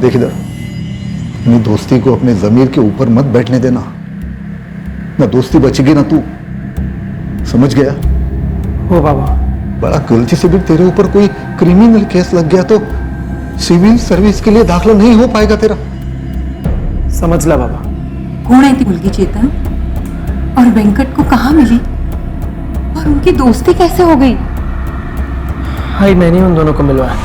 देख इधर। अपनी दोस्ती को अपने जमीर के ऊपर मत बैठने देना, ना दोस्ती बचेगी ना तू। समझ गया? ओ बाबा, बड़ा गलती से भी तेरे ऊपर कोई क्रिमिनल केस लग गया तो सिविल सर्विस के लिए दाखला नहीं हो पाएगा तेरा। समझला बाबा। कौन है थी मुलगी चेतन? और वेंकट को कहाँ मिली? और उनकी दोस्ती कैसे हो गई? भाई मैंने उन दोनों को मिलवाया।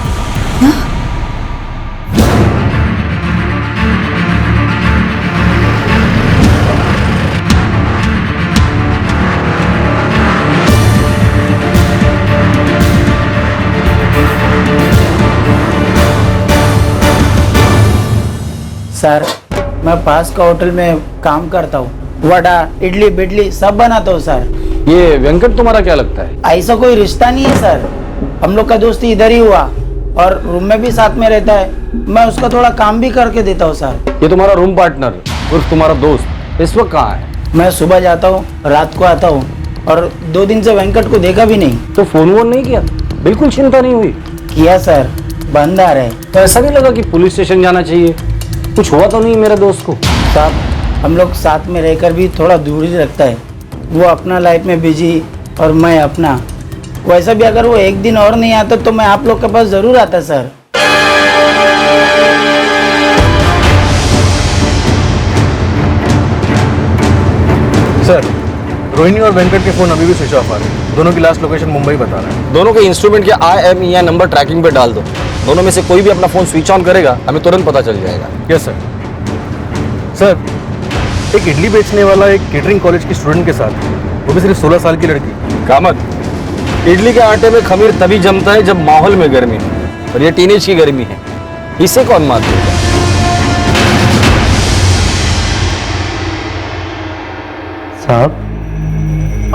सर, मैं पास का होटल में काम करता हूँ। वड़ा, इडली बिडली सब बनाता हूँ सर। ये वेंकट तुम्हारा क्या लगता है? ऐसा कोई रिश्ता नहीं है सर, हम लोग का दोस्ती इधर ही हुआ और रूम में भी साथ में रहता है। मैं उसका थोड़ा काम भी करके देता हूँ सर। ये तुम्हारा रूम पार्टनर उर्फ तुम्हारा दोस्त इस वक्त कहाँ है? मैं सुबह जाता हूँ, रात को आता हूँ और 2 दिन से वेंकट को देखा भी नहीं। तो फोन वोन नहीं किया? बिल्कुल चिंता नहीं हुई? किया सर, बंद आ रहा है। तो ऐसा नहीं लगा कि पुलिस स्टेशन जाना चाहिए? कुछ हुआ तो नहीं मेरे दोस्त को? साहब, हम लोग साथ में रहकर भी थोड़ा दूरी रखता है। वो अपना लाइफ में बिजी और मैं अपना। वैसा भी अगर वो एक दिन और नहीं आता तो मैं आप लोग के पास जरूर आता सर। सर, रोहिणी और वेंकट के फोन अभी भी स्विच ऑफ आ रहे हैं। दोनों की लास्ट लोकेशन मुंबई बता रहा है। दोनों के इंस्ट्रूमेंट के IMEI नंबर ट्रैकिंग पे डाल दो। दोनों में से कोई भी अपना फोन स्विच ऑन करेगा हमें तुरंत पता चल जाएगा। Yes sir. सर, एक इडली बेचने वाला एक केटरिंग कॉलेज की स्टूडेंट के साथ, वो भी सिर्फ 16 साल की लड़की। कामत, इडली के आटे में खमीर तभी जमता है जब माहौल में गर्मी हो, और ये टीनेज की गर्मी है, इसे कौन मात देगा? साहब,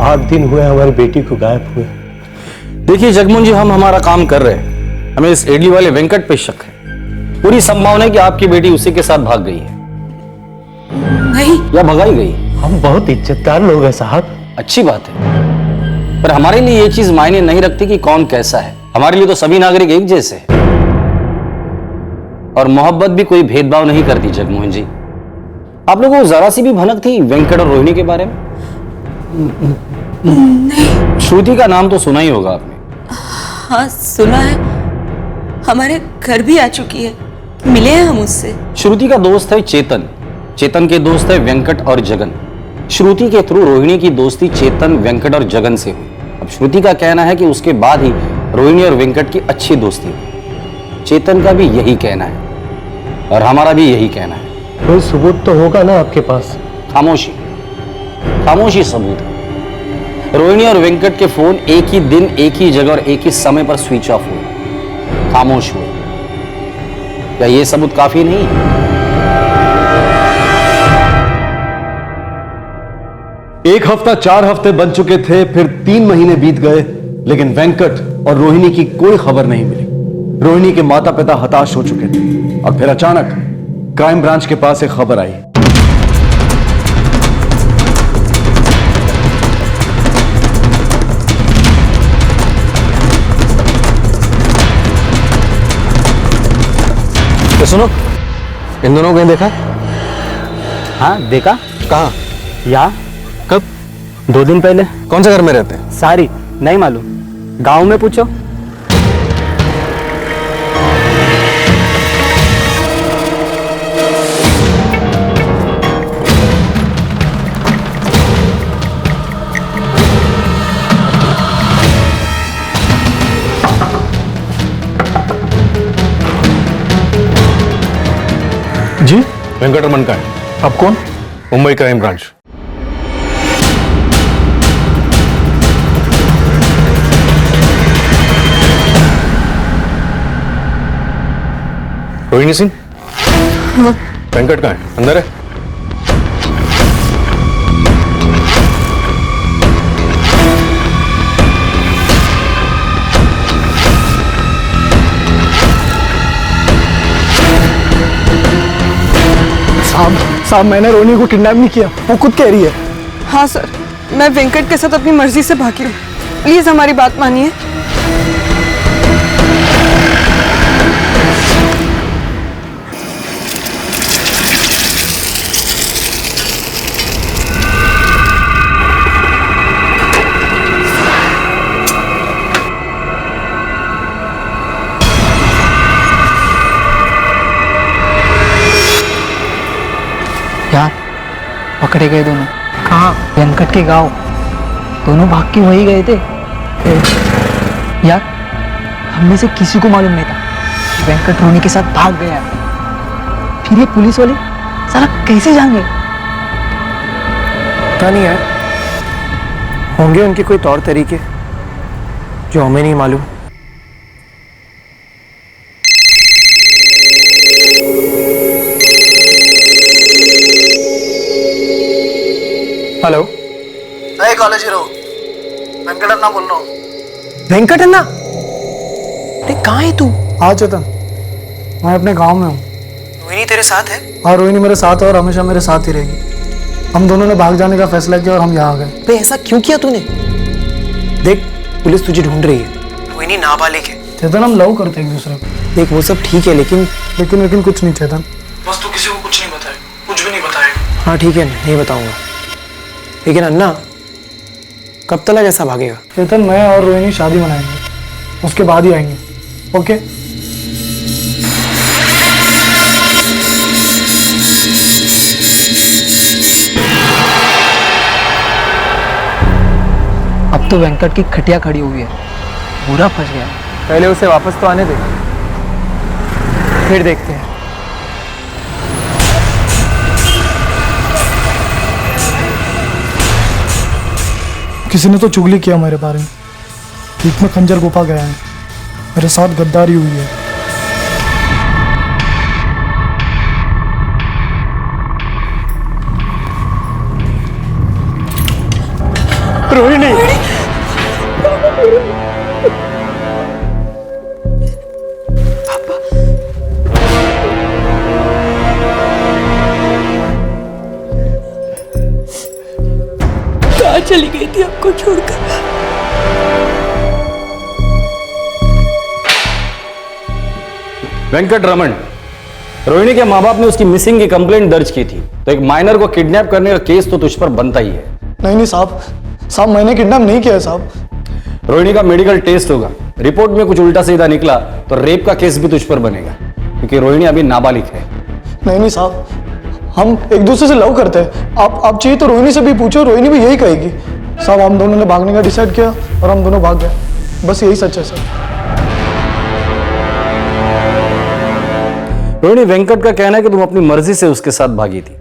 8 दिन हुए हमारी बेटी को गायब हुए। देखिए जगमोहन जी, हम हमारा काम कर रहे हैं। हमें इस इडली वाले वेंकट पे शक है। पूरी संभावना है कि आपकी बेटी उसी के साथ भाग गई है नहीं, या भगाई गई। हम बहुत इज्जतदार लोग हैं साहब। अच्छी बात है, पर हमारे लिए ये चीज मायने नहीं रखती कि कौन कैसा है। हमारे लिए तो सभी नागरिक एक जैसे हैं। और मोहब्बत भी कोई भेदभाव नहीं करती जगमोहन जी। आप लोगों को जरा सी भी भनक थी वेंकट और रोहिणी के बारे में? नहीं। श्रुति का नाम तो सुना ही होगा आपने। हाँ सुना है, हमारे घर भी आ चुकी है, मिले हैं हम उससे। श्रुति का दोस्त है चेतन, चेतन के दोस्त है वेंकट और जगन। श्रुति के थ्रू रोहिणी की दोस्ती चेतन, वेंकट और जगन से हुई। अब श्रुति का कहना है कि उसके बाद ही रोहिणी और वेंकट की अच्छी दोस्ती हुई। चेतन का भी यही कहना है और हमारा भी यही कहना है। कोई सबूत तो होगा ना आपके पास? खामोशी, खामोशी सबूत है। रोहिणी और वेंकट के फोन एक ही दिन, एक ही जगह और एक ही समय पर स्विच ऑफ हुए, खामोश हुए। क्या यह सबूत काफी नहीं है? एक हफ्ता 4 हफ्ते बन चुके थे, फिर 3 महीने बीत गए, लेकिन वेंकट और रोहिणी की कोई खबर नहीं मिली। रोहिणी के माता पिता हताश हो चुके थे और फिर अचानक क्राइम ब्रांच के पास एक खबर आई। तो सुनो, इन दोनों को कहीं देखा? हाँ देखा। कहाँ? या कब? 2 दिन पहले। कौन से घर में रहते हैं? सारी नहीं मालूम, गांव में पूछो। जी, वेंकटरमन का है। आप कौन? Mumbai crime branch. रोहिणी सिंह? वेंकट का है, अंदर है। साहब, मैंने रोहिणी को किडनैप नहीं किया, वो खुद कह रही है। हाँ सर, मैं वेंकट के साथ अपनी मर्जी से भागी हूँ। प्लीज हमारी बात मानिए। यार पकड़े गए दोनों। कहाँ? वेंकट के गांव। दोनों भाग के वही गए थे। यार हम में से किसी को मालूम नहीं था कि वेंकट रोनी के साथ भाग गया है। फिर ये पुलिस वाले साला कैसे जान गए? पता नहीं यार, होंगे उनके कोई तौर तरीके जो हमें नहीं मालूम। हेलो, नए कॉलेज हीरो वेंकट अन्ना बोल रहा हूँ। वेंकट अन्ना, अरे कहाँ है तू? हाँ चेतन, मैं अपने गांव में हूँ। रोहिणी तेरे साथ है? हाँ, रोहिणी मेरे साथ है और हमेशा मेरे साथ ही रहेगी। हम दोनों ने भाग जाने का फैसला किया और हम यहाँ आ गए। बे ऐसा क्यों किया तूने? देख, पुलिस तुझे ढूंढ रही है। रोहिणी नाबालिग है। चेतन, हम लव करते हैं एक दूसरे को। देख वो सब ठीक है, लेकिन कुछ नहीं चेतन। बस तू किसी को कुछ नहीं बताए, कुछ भी नहीं बताएगा। हाँ ठीक है, नहीं बताऊंगा। लेकिन अन्ना, कब तक ऐसा भागेगा? चेतन, मैं और रोहिणी शादी मनाएंगे, उसके बाद ही आएंगे। ओके? अब तो वेंकट की खटिया खड़ी हुई है, बुरा फंस गया। पहले उसे वापस तो आने दे, फिर देखते हैं। किसी ने तो चुगली किया मेरे बारे में। बीच में खंजर गुफा गया है, मेरे साथ गद्दारी हुई है। रोहिणी, कहाँ चली गई थी आपको छोड़कर? वेंकट रमन, रोहिणी के माँ बाप ने उसकी मिसिंग की कंप्लेंट दर्ज की थी, तो एक माइनर को किडनैप करने का केस तो तुझ पर बनता ही है। नहीं साहब, मैंने किडनैप नहीं किया है साहब। रोहिणी का मेडिकल टेस्ट होगा, रिपोर्ट में कुछ उल्टा सीधा निकला तो रेप का केस भी तुझ पर बनेगा, क्योंकि रोहिणी अभी नाबालिग है। नहीं साहब, हम एक दूसरे से लव करते हैं। आप चाहिए तो रोहिणी से भी पूछो, रोहिणी भी यही कहेगी। साहब, हम दोनों ने भागने का डिसाइड किया और हम दोनों भाग गए, बस यही सच है सर। रोहिणी, वेंकट का कहना है कि तुम अपनी मर्जी से उसके साथ भागी थी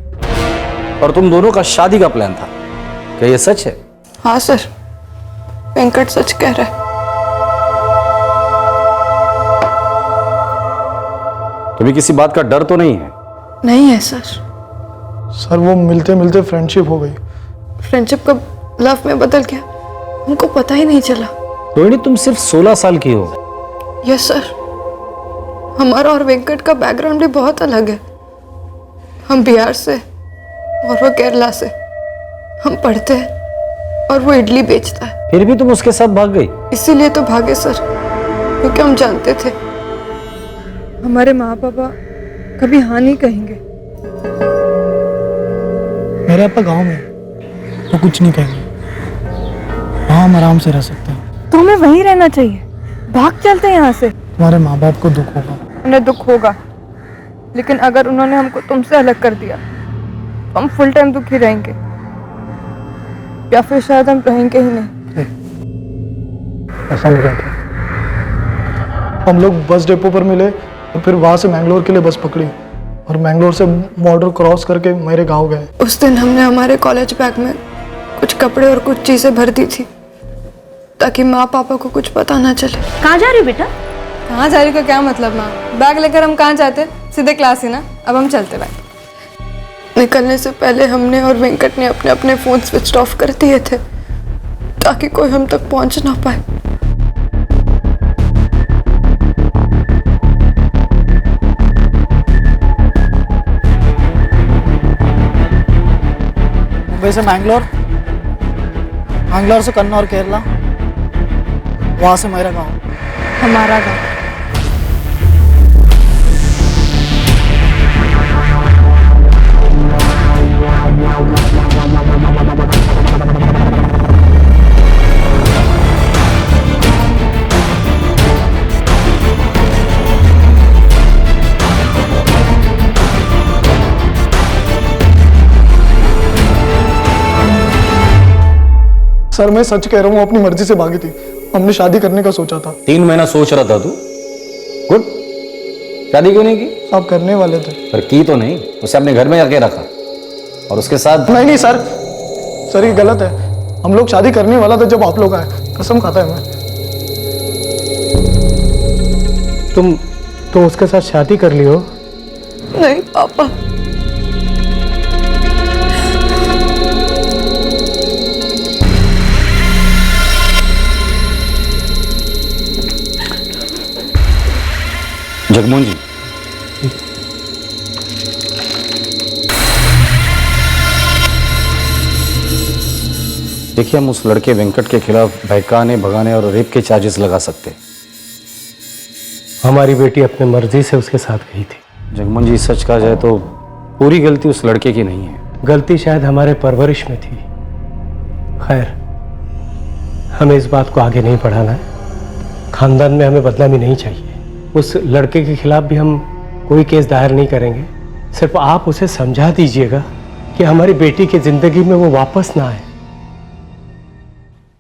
और तुम दोनों का शादी का प्लान था, क्या ये सच है? हाँ सर, वेंकट सच कह रहा है। तुम्हें किसी बात का डर तो नहीं है? नहीं है सर। सर, वो मिलते मिलते फ्रेंडशिप हो गई। फ्रेंडशिप कब लव में बदल गया, हमको पता ही नहीं चला। रोहिणी, तुम सिर्फ 16 साल की हो। यस सर, हमारा और वेंकट का बैकग्राउंड भी बहुत अलग है। हम बिहार से और वो केरला से। हम पढ़ते हैं और वो इडली बेचता है। फिर भी तुम उसके साथ भाग गई? इसीलिए तो भागे सर, क्योंकि हम जानते थे हमारे माँ पापा कभी हाँ नहीं कहेंगे। मेरे पापा गांव में, वो कुछ नहीं कहेंगे। वहाँ हम आराम से रह सकते हैं। तो हमें वहीं रहना चाहिए, भाग चलते हैं यहाँ से। तुम्हारे माँ बाप को दुख होगा। उन्हें दुख होगा, लेकिन अगर उन्होंने हमको तुमसे अलग कर दिया तो हम फुल टाइम दुखी रहेंगे, या फिर शायद हम रहेंगे ही नहीं। ऐसा नहीं कहते। हम लोग बस डिपो पर मिले और फिर वहां से मैंगलोर के लिए बस पकड़ी और मैंगलोर से बॉर्डर क्रॉस करके मेरे गांव गए। उस दिन हमने हमारे कॉलेज बैग में कुछ कपड़े और कुछ चीजें भर दी थी ताकि माँ पापा को कुछ पता ना चले। कहाँ जा रही हो बेटा? कहाँ जा रही का क्या मतलब माँ? बैग लेकर हम कहाँ जाते, सीधे क्लास ही ना। अब हम चलते बैग। निकलने से पहले हमने और वेंकट ने अपने अपने फोन स्विच ऑफ कर दिए थे ताकि कोई हम तक पहुंच ना पाए। मुंबई से मैंगलोर, मैंगलोर से कन्नौर केरला, वहां से मेरा गांव, हमारा गाँव। सर मैं सच कह रहा हूँ, अपनी मर्जी से भागी थी। हमने शादी करने का सोचा था। 3 महीना सोच रहा था तू? गुड। शादी क्यों नहीं की? आप करने वाले थे। पर की तो नहीं, उसे अपने घर में जाके रखा और उसके साथ। नहीं सर, सर ये गलत है। हम लोग शादी करने वाला था जब आप लोग आए, कसम खाता है मैं। तुम तो उसके साथ शादी कर ली हो? नहीं पापा, जगमोहन जी, देखिए हम उस लड़के वेंकट के खिलाफ बहकाने, भगाने और रेप के चार्जेस लगा सकते हैं। हमारी बेटी अपने मर्जी से उसके साथ गई थी। जगमोहन जी, सच कहा जाए तो पूरी गलती उस लड़के की नहीं है। गलती शायद हमारे परवरिश में थी। खैर, हमें इस बात को आगे नहीं बढ़ाना है। खानदान में हमें बदनामी नहीं चाहिए। उस लड़के के खिलाफ भी हम कोई केस दायर नहीं करेंगे। सिर्फ आप उसे समझा दीजिएगा कि हमारी बेटी की जिंदगी में वो वापस ना आए।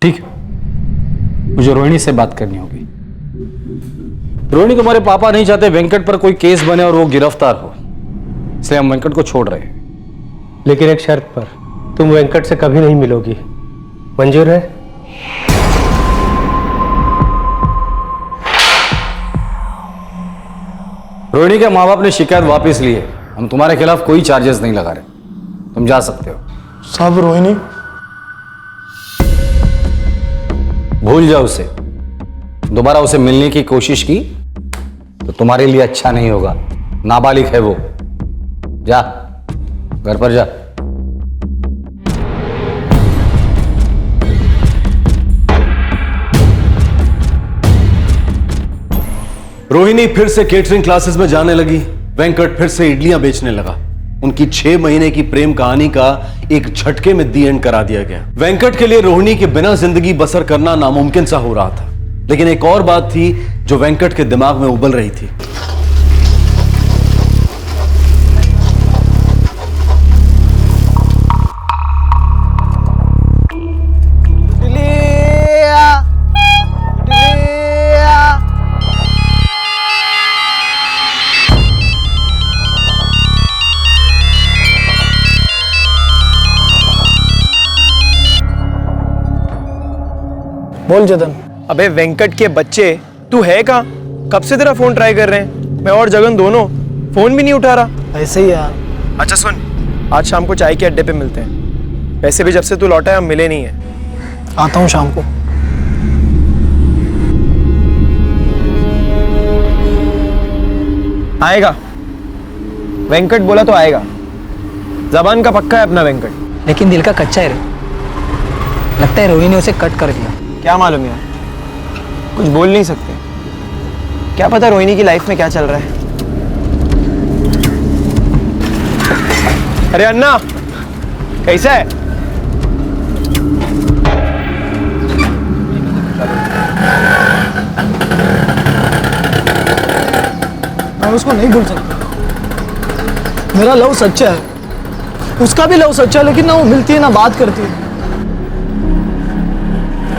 ठीक है, मुझे रोहिणी से बात करनी होगी। रोहिणी, तुम्हारे पापा नहीं चाहते वेंकट पर कोई केस बने और वो गिरफ्तार हो, इसलिए हम वेंकट को छोड़ रहे हैं। लेकिन एक शर्त पर, तुम वेंकट से कभी नहीं मिलोगी। मंजूर है? रोहिणी के माँ बाप ने शिकायत वापस ली है। हम तुम्हारे खिलाफ कोई चार्जेस नहीं लगा रहे, तुम जा सकते हो। साहब रोहिणी, भूल जाओ उसे। दोबारा उसे मिलने की कोशिश की तो तुम्हारे लिए अच्छा नहीं होगा। नाबालिग है वो। जा, घर पर जा। रोहिणी फिर से केटरिंग क्लासेस में जाने लगी। वेंकट फिर से इडलियां बेचने लगा। उनकी 6 महीने की प्रेम कहानी का एक झटके में दी एंड करा दिया गया। वेंकट के लिए रोहिणी के बिना जिंदगी बसर करना नामुमकिन सा हो रहा था। लेकिन एक और बात थी जो वेंकट के दिमाग में उबल रही थी। बोल चेतन। अबे वेंकट के बच्चे, तू है कहाँ? कब से तेरा फोन ट्राई कर रहे हैं, मैं और जगन दोनों। फोन भी नहीं उठा रहा। ऐसे ही यार। अच्छा सुन, आज शाम को चाय के अड्डे पे मिलते हैं। वैसे भी जब से तू लौटा है हम मिले नहीं है। आता हूँ शाम को। आएगा, वेंकट बोला तो आएगा। जबान का पक्का है अपना वेंकट। लेकिन दिल का कच्चा है रे। लगता है रोहिणी ने उसे कट कर दिया। क्या मालूम यार, कुछ बोल नहीं सकते। क्या पता रोहिणी की लाइफ में क्या चल रहा है। अरे अन्ना, कैसा है? मैं उसको नहीं भूल सकता। मेरा लव सच्चा है, उसका भी लव सच्चा है, लेकिन ना वो मिलती है ना बात करती है।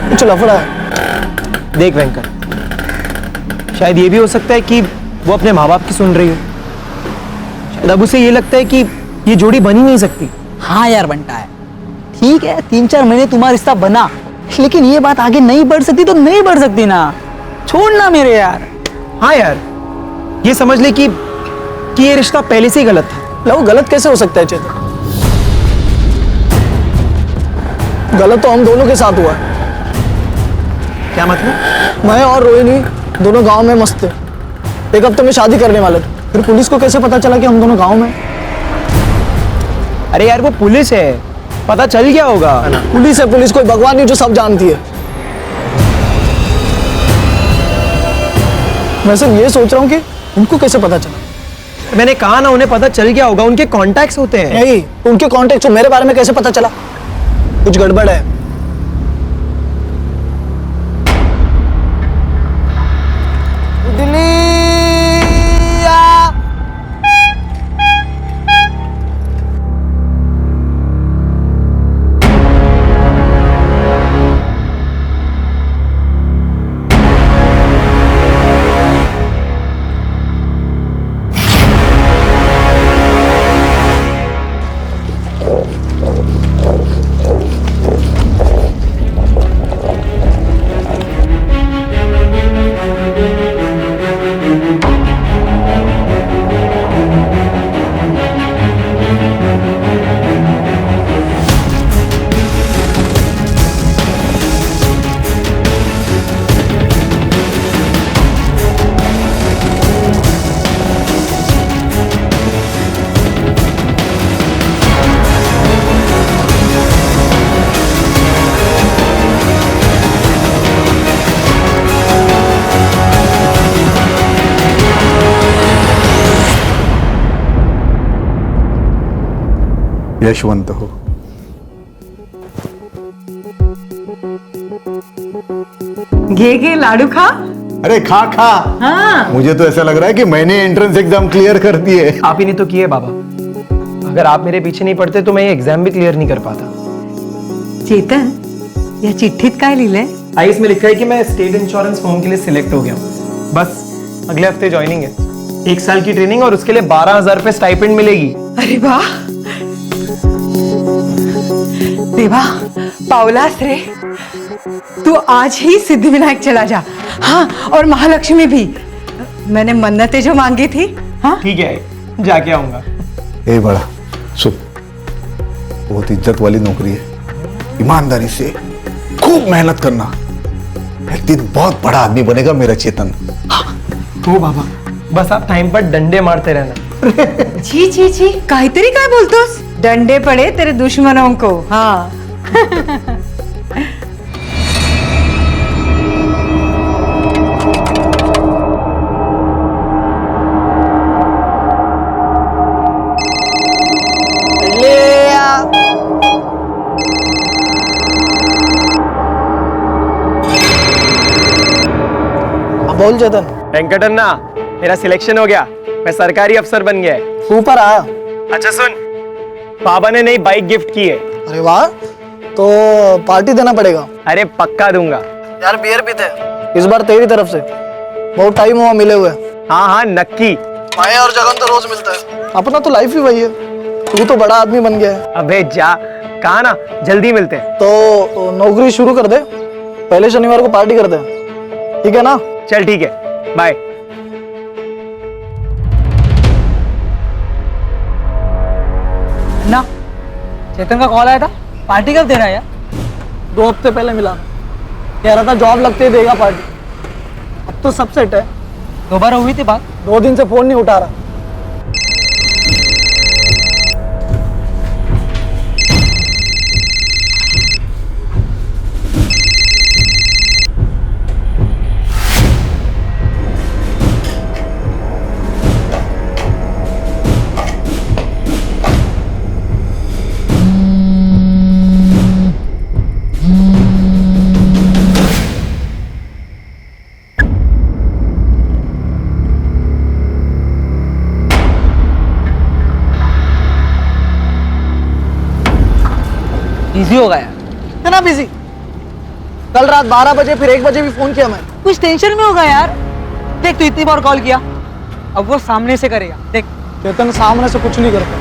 कुछ लफड़ा है। देख वेंकट, शायद ये भी हो सकता है कि वो अपने माँ बाप की सुन रही हो। शायद अब उसे ये लगता है कि ये जोड़ी बन ही नहीं सकती। हाँ यार बनता है। ठीक है, 3-4 महीने तुम्हारा रिश्ता बना, लेकिन ये बात आगे नहीं बढ़ सकती तो नहीं बढ़ सकती ना। छोड़ना मेरे यार। हाँ यार, ये समझ ले कि ये रिश्ता पहले से ही गलत था। लव गलत कैसे हो सकता है चेतन? गलत तो हम दोनों के साथ हुआ है। क्या मतलब? मैं और रोहिणी दोनों गांव में मस्त थे। एक हफ्ते में शादी करने वाले थे। फिर पुलिस को कैसे पता चला कि हम दोनों गांव में? अरे यार वो पुलिस है, पता चल गया होगा। पुलिस है, पुलिस कोई भगवान नहीं जो सब जानती है। मैं सिर्फ ये सोच रहा हूँ कि उनको कैसे पता चला। मैंने कहा ना, उन्हें पता चल गया होगा। उनके कॉन्टैक्ट्स होते हैं। नहीं, उनके कॉन्टैक्ट मेरे बारे में कैसे पता चला? कुछ गड़बड़ है। यशवंत हो। घे लाडू खा। अरे खा खा। हाँ। मुझे तो ऐसा लग रहा है कि मैंने एंट्रेंस एग्जाम क्लियर कर दिए। आप ही ने तो किए बाबा, अगर आप मेरे पीछे नहीं पड़ते तो मैं ये एग्जाम भी क्लियर नहीं कर पाता। चेतन, या चिट्ठीत काय लिहिलंय? आई इसमें लिखा है कि मैं स्टेट इंश्योरेंस फॉर्म के लिए सिलेक्ट हो गया हूँ। बस अगले हफ्ते ज्वाइनिंग है, 1 साल की ट्रेनिंग और उसके लिए 12,000 रुपए स्टाइपेंड मिलेगी। अरे वाह, देवा पावलास रे, तू आज ही सिद्धिविनायक चला जा। हाँ, और महालक्ष्मी भी, मैंने मन्नतें जो मांगी थी। हाँ ठीक है, जाके आऊंगा। ए बड़ा सुन, बहुत इज्जत वाली नौकरी है, ईमानदारी से खूब मेहनत करना, एक दिन बहुत बड़ा आदमी बनेगा मेरा चेतन। हो बाबा, बस आप टाइम पर डंडे मारते रहना। छी छी छी, काहीतरी काय बोलतोस? डंडे पड़े तेरे दुश्मनों को। हाँ। बोल चेतन। वेंकटन्ना, मेरा सिलेक्शन हो गया, मैं सरकारी अफसर बन गया। ऊपर आया। अच्छा सुन, बाबा ने नई बाइक गिफ्ट की है। अरे वाह, तो पार्टी देना पड़ेगा। अरे पक्का दूंगा। यार बियर पीते इस बार तेरी तरफ से, बहुत टाइम हुआ मिले हुए। हाँ हाँ नक्की। माया और जगन तो रोज मिलता है, अपना तो लाइफ ही वही है। तू तो बड़ा आदमी बन गया है। अबे जा, कहा ना जल्दी मिलते हैं। तो नौकरी शुरू कर दे, पहले शनिवार को पार्टी करते हैं, ठीक है ना? चल ठीक है, बाय। ना चेतन का कॉल आया था, पार्टी कब देना है यार? 2 हफ्ते पहले मिला, कह रहा था जॉब लगते ही देगा पार्टी। अब तो सब सेट है। दोबारा हुई थी बात? 2 दिन से फोन नहीं उठा रहा। बिजी हो गया है ना बिजी? कल रात 12 बजे फिर 1 बजे भी फोन किया मैं। कुछ टेंशन में होगा यार। देख तू इतनी बार कॉल किया, अब वो सामने से करेगा। देख चेतन सामने से कुछ नहीं करता।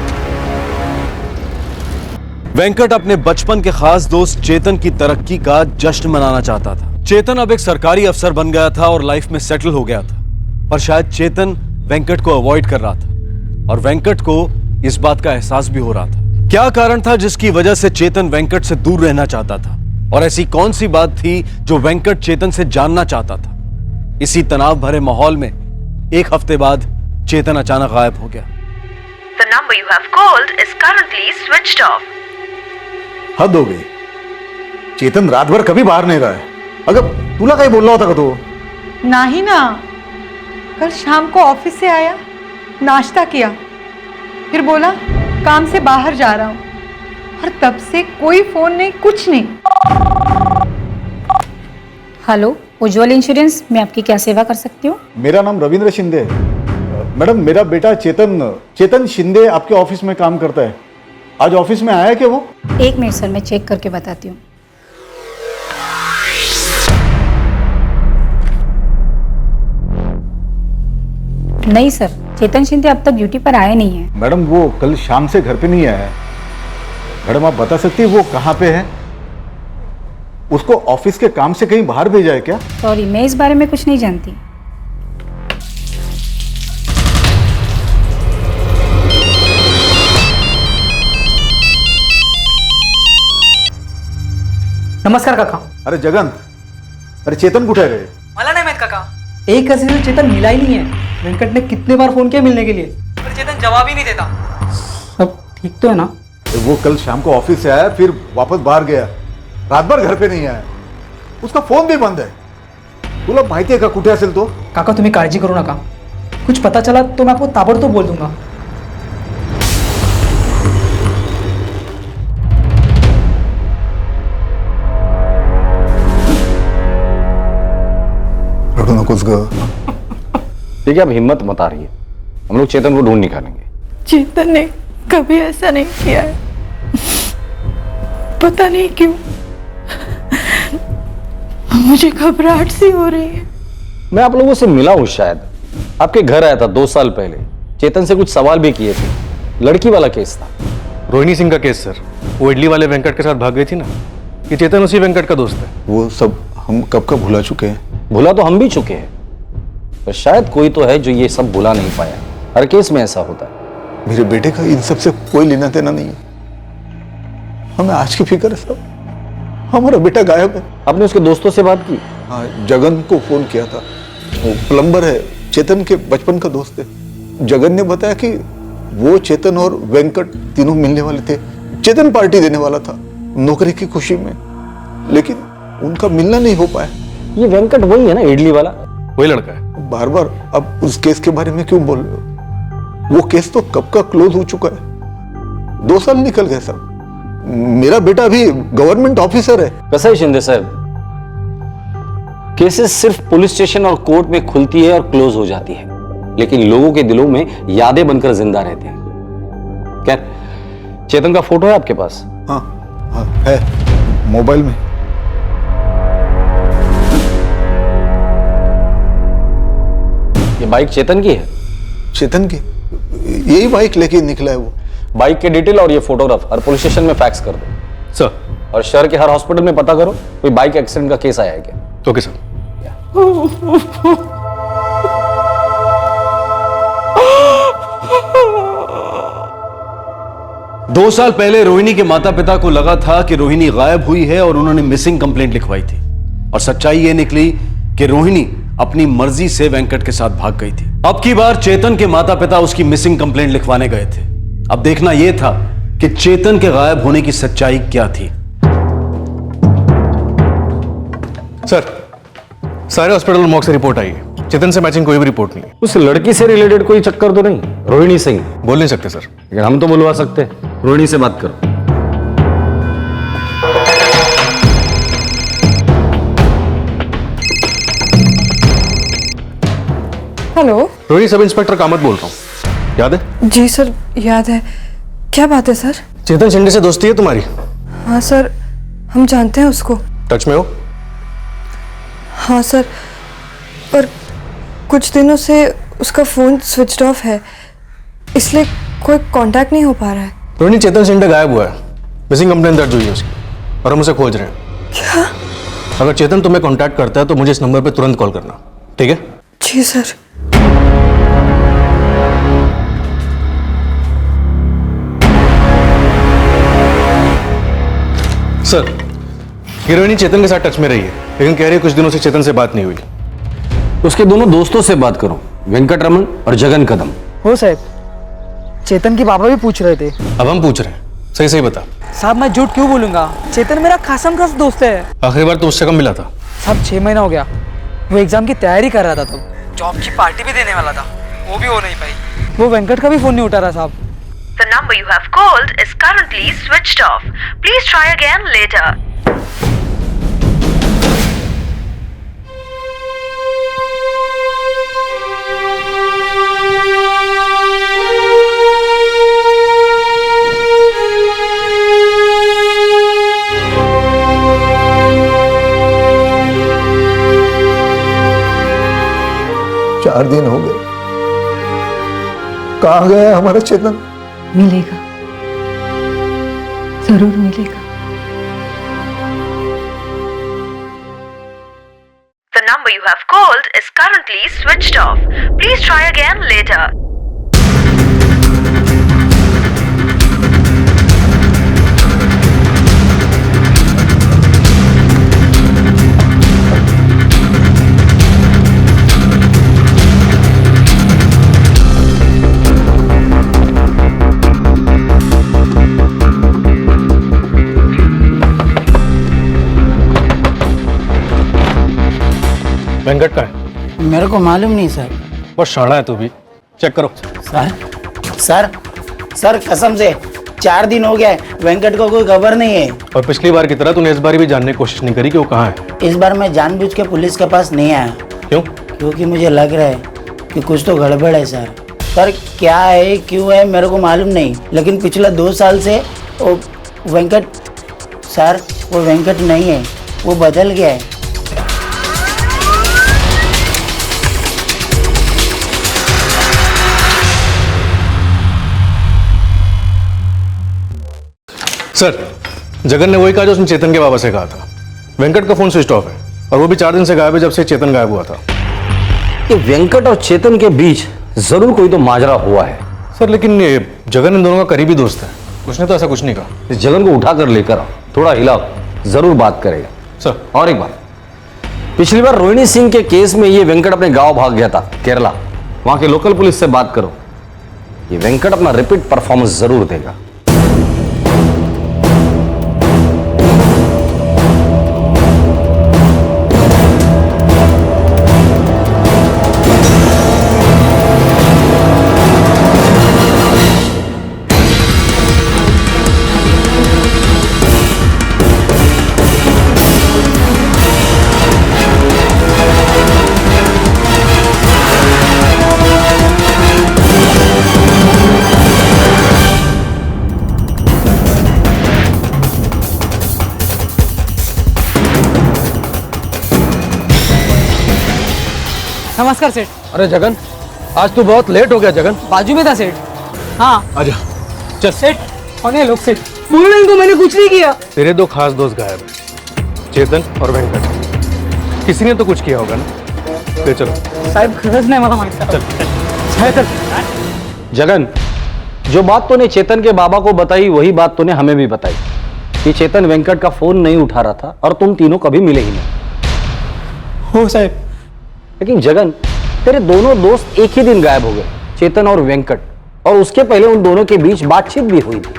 वेंकट अपने बचपन के खास दोस्त चेतन की तरक्की का जश्न मनाना चाहता था। चेतन अब एक सरकारी अफसर बन गया था और लाइफ में सेटल हो गया था, पर शायद चेतन वेंकट को अवॉइड कर रहा था और वेंकट को इस बात का एहसास भी हो रहा था। क्या कारण था जिसकी वजह से चेतन वेंकट से दूर रहना चाहता था, और ऐसी कौन सी बात थी जो वेंकट चेतन से जानना चाहता था? इसी तनाव भरे माहौल में 1 हफ्ते बाद चेतन अचानक गायब हो गया। The number you have called is currently switched off. हद हो गई, चेतन रात भर कभी बाहर नहीं रहा है। अगर तुला काही बोलला होता का तो? नहीं ना, कल शाम को ऑफिस से आया, नाश्ता किया, फिर बोला काम से बाहर जा रहा हूँ, और तब से कोई फोन नहीं, कुछ नहीं। हेलो, उज्ज्वल इंश्योरेंस, मैं आपकी क्या सेवा कर सकती हूँ? मेरा नाम रविंद्र शिंदे है। मैडम, मेरा बेटा चेतन शिंदे आपके ऑफिस में काम करता है। आज ऑफिस में आया क्या वो? 1 मिनट सर, मैं चेक करके बताती हूँ। नहीं सर, चेतन शिंदे अब तक ड्यूटी पर आए नहीं है। मैडम, वो कल शाम से घर पे नहीं आया है। मैडम, आप बता सकती है वो कहाँ पे है? उसको ऑफिस के काम से कहीं बाहर भेजा है क्या? सॉरी, मैं इस बारे में कुछ नहीं जानती। नमस्कार काका. अरे जगन, अरे चेतन कुठे आहे रे? मला नाही माहित काका. एक हसीन से चेतन मिला ही नहीं है. वेंकट ने कितने बार फोन किया मिलने के लिए, पर चेतन जवाब ही नहीं देता. सब ठीक तो है ना? वो कल शाम को ऑफिस से आया, फिर वापस बाहर गया, रात भर घर पे नहीं आया. उसका फोन भी बंद है. तुला माहिती आहे का कुठे असेल तो? काका तुम्ही काळजी करू नका. कुछ पता चला तो मैं आपको ताबड़तोड़ बोल दूंगा. नकोच ग. ठीक है, अब हिम्मत मत आ रही है, हम लोग चेतन को ढूंढ निकालेंगे. चेतन ने कभी ऐसा नहीं किया है, पता नहीं क्यों मुझे घबराहट सी हो रही है. मैं आप लोगों से मिला हूं, शायद आपके घर आया था 2 साल पहले. चेतन से कुछ सवाल भी किए थे. लड़की वाला केस था. रोहिणी सिंह का केस सर. वो इडली वाले वेंकट के साथ भाग गई थी ना. ये चेतन उसी वेंकट का दोस्त है. वो सब हम कब का भुला चुके हैं. भुला तो हम भी चुके हैं, पर शायद कोई तो है जो ये सब भुला नहीं पाया. हर केस में ऐसा होता है. मेरे बेटे का इन सब से कोई लेना देना नहीं है. हमें आज की फिक्र है सब. हमारा बेटा गायब है. आपने उसके दोस्तों से बात की? हाँ, जगन को फोन किया था. वो प्लम्बर है, चेतन के बचपन का दोस्त है. जगन ने बताया कि वो चेतन और वेंकट तीनों मिलने वाले थे. चेतन पार्टी देने वाला था नौकरी की खुशी में, लेकिन उनका मिलना नहीं हो पाया. ये वेंकट वही है ना, इडली वाला? वही लड़का है. बार बार अब उस केस के बारे में क्यों बोल रहे हो? वो केस तो कब का क्लोज हो चुका है. 2 साल निकल गए सब. मेरा बेटा भी गवर्नमेंट ऑफिसर है. कैसा है शिंदे साहब, केसेस सिर्फ पुलिस स्टेशन और कोर्ट में खुलती है और क्लोज हो जाती है, लेकिन लोगों के दिलों में यादें बनकर जिंदा रहते हैं. खैर, चेतन का फोटो है आपके पास? हाँ, हाँ है, मोबाइल में. ये बाइक चेतन की है? चेतन की? यही बाइक लेके निकला है वो. बाइक के डिटेल और ये फोटोग्राफ हर पुलिस स्टेशन में फैक्स कर दो सर. और शहर के हर हॉस्पिटल में पता करो कोई बाइक एक्सीडेंट का केस आया है क्या. Okay sir. 2 साल पहले रोहिणी के माता पिता को लगा था कि रोहिणी गायब हुई है और उन्होंने मिसिंग कंप्लेंट लिखवाई थी. और सच्चाई यह निकली कि रोहिणी अपनी मर्जी से वेंकट के साथ भाग गई थी. अब की बार चेतन के माता पिता उसकी मिसिंग कंप्लेंट लिखवाने गए थे. अब देखना यह था कि चेतन के गायब होने की सच्चाई क्या थी. सर, सारे हॉस्पिटल मॉक से रिपोर्ट आई है. चेतन से मैचिंग कोई भी रिपोर्ट नहीं है. उस लड़की से रिलेटेड कोई चक्कर तो नहीं? रोहिणी सिंह बोल नहीं सकते सर, लेकिन हम तो बुलवा सकते हैं. रोहिणी से बात करो. Hello. Rohini, sub inspector Kamat बोल रहा हूँ. याद है? जी सर, याद है. क्या बात है सर? चेतन शिंदे से दोस्ती है तुम्हारी? हाँ सर, हम जानते हैं उसको. टच में हो? हाँ सर, पर कुछ दिनों से उसका फ़ोन स्विच ऑफ है, इसलिए कोई कांटेक्ट नहीं हो पा रहा है. रोहिणी, चेतन शिंदे गायब हुआ है. मिसिंग कंप्लेंट दर्ज हुई है उसकी और हम उसे खोज रहे हैं. क्या? अगर चेतन तुम्हें कांटेक्ट करता है तो मुझे इस नंबर पे तुरंत कॉल करना, ठीक है? जी सर. सर, ये रोहिणी चेतन के साथ टच में रही है, लेकिन कह रही है कुछ दिनों से चेतन से बात नहीं हुई. उसके दोनों दोस्तों से बात करो, वेंकट रमन और जगन कदम. हो साहब, चेतन के पापा भी पूछ रहे थे. अब हम पूछ रहे हैं, सही सही बता. साहब, मैं झूठ क्यों बोलूंगा? चेतन मेरा खासम खास दोस्त है. आखिरी बार तो उससे कब मिला था? साहब 6 महीना हो गया. वो एग्जाम की तैयारी कर रहा था, तो जॉब की पार्टी भी देने वाला था, वो भी हो नहीं पाई. वो वेंकट का भी फोन नहीं उठा रहा साहब. The number you have called is currently switched off. Please try again later. चार दिन हो गए. कहाँ गया हमारा चेतन? मिलेगा, जरूर मिलेगा. The number you have called is currently switched off. Please try again later. Venkat का है? मेरे को मालूम नहीं सर. बहुत शाना है तू भी. चेक करो. सर कसम से 4 दिन हो गया है, वेंकट को कोई खबर नहीं है. और पिछली बार की तरह तूने इस बार भी जानने की कोशिश नहीं करी कि वो कहाँ है. इस बार मैं जानबूझ के पुलिस के पास नहीं आया. क्यों? क्योंकि मुझे लग रहा है कि कुछ तो गड़बड़ है सर। पर क्या है क्यों है मेरे को मालूम नहीं, लेकिन पिछले 2 साल से वो वेंकट सर, वो वेंकट नहीं है, वो बदल गया है। सर, जगन ने वही कहा जो उसने चेतन के बाबा से कहा था। वेंकट का फोन स्विच ऑफ है और वो भी 4 दिन से गायब है, जब से चेतन गायब हुआ था। ये वेंकट और चेतन के बीच जरूर कोई तो माजरा हुआ है। सर लेकिन ये जगन इन दोनों का करीबी दोस्त है, उसने तो ऐसा कुछ नहीं कहा। इस जगन को उठाकर लेकर आओ, थोड़ा हिलाओ, जरूर बात करेगा। सर और एक बात, पिछली बार रोहिणी सिंह के केस में ये वेंकट अपने गांव भाग गया था, केरला। वहां के लोकल पुलिस से बात करो, ये वेंकट अपना रिपीट परफॉर्मेंस जरूर देगा। नमस्कार सेठ। अरे जगन, आज तू बहुत लेट हो गया। जगन बाजू में था सेठ। हाँ आजा, चल। सेठ कौन है लोग? सेठ बोलो इनको, मैंने कुछ नहीं किया। तेरे 2 खास दोस्त गायब है, चेतन और वेंकट। किसी ने तो कुछ किया होगा ना। ले चलो साहब, खरच नाही मला माहिती। चल। जगन, जो बात तूने चेतन के बाबा को बताई वही बात तूने हमें भी बताई कि चेतन वेंकट का फोन नहीं उठा रहा था और तुम तीनों कभी मिले ही नहीं। हो साहब। लेकिन जगन, तेरे दोनों दोस्त एक ही दिन गायब हो गए, चेतन और वेंकट, और उसके पहले उन दोनों के बीच बातचीत भी हुई थी।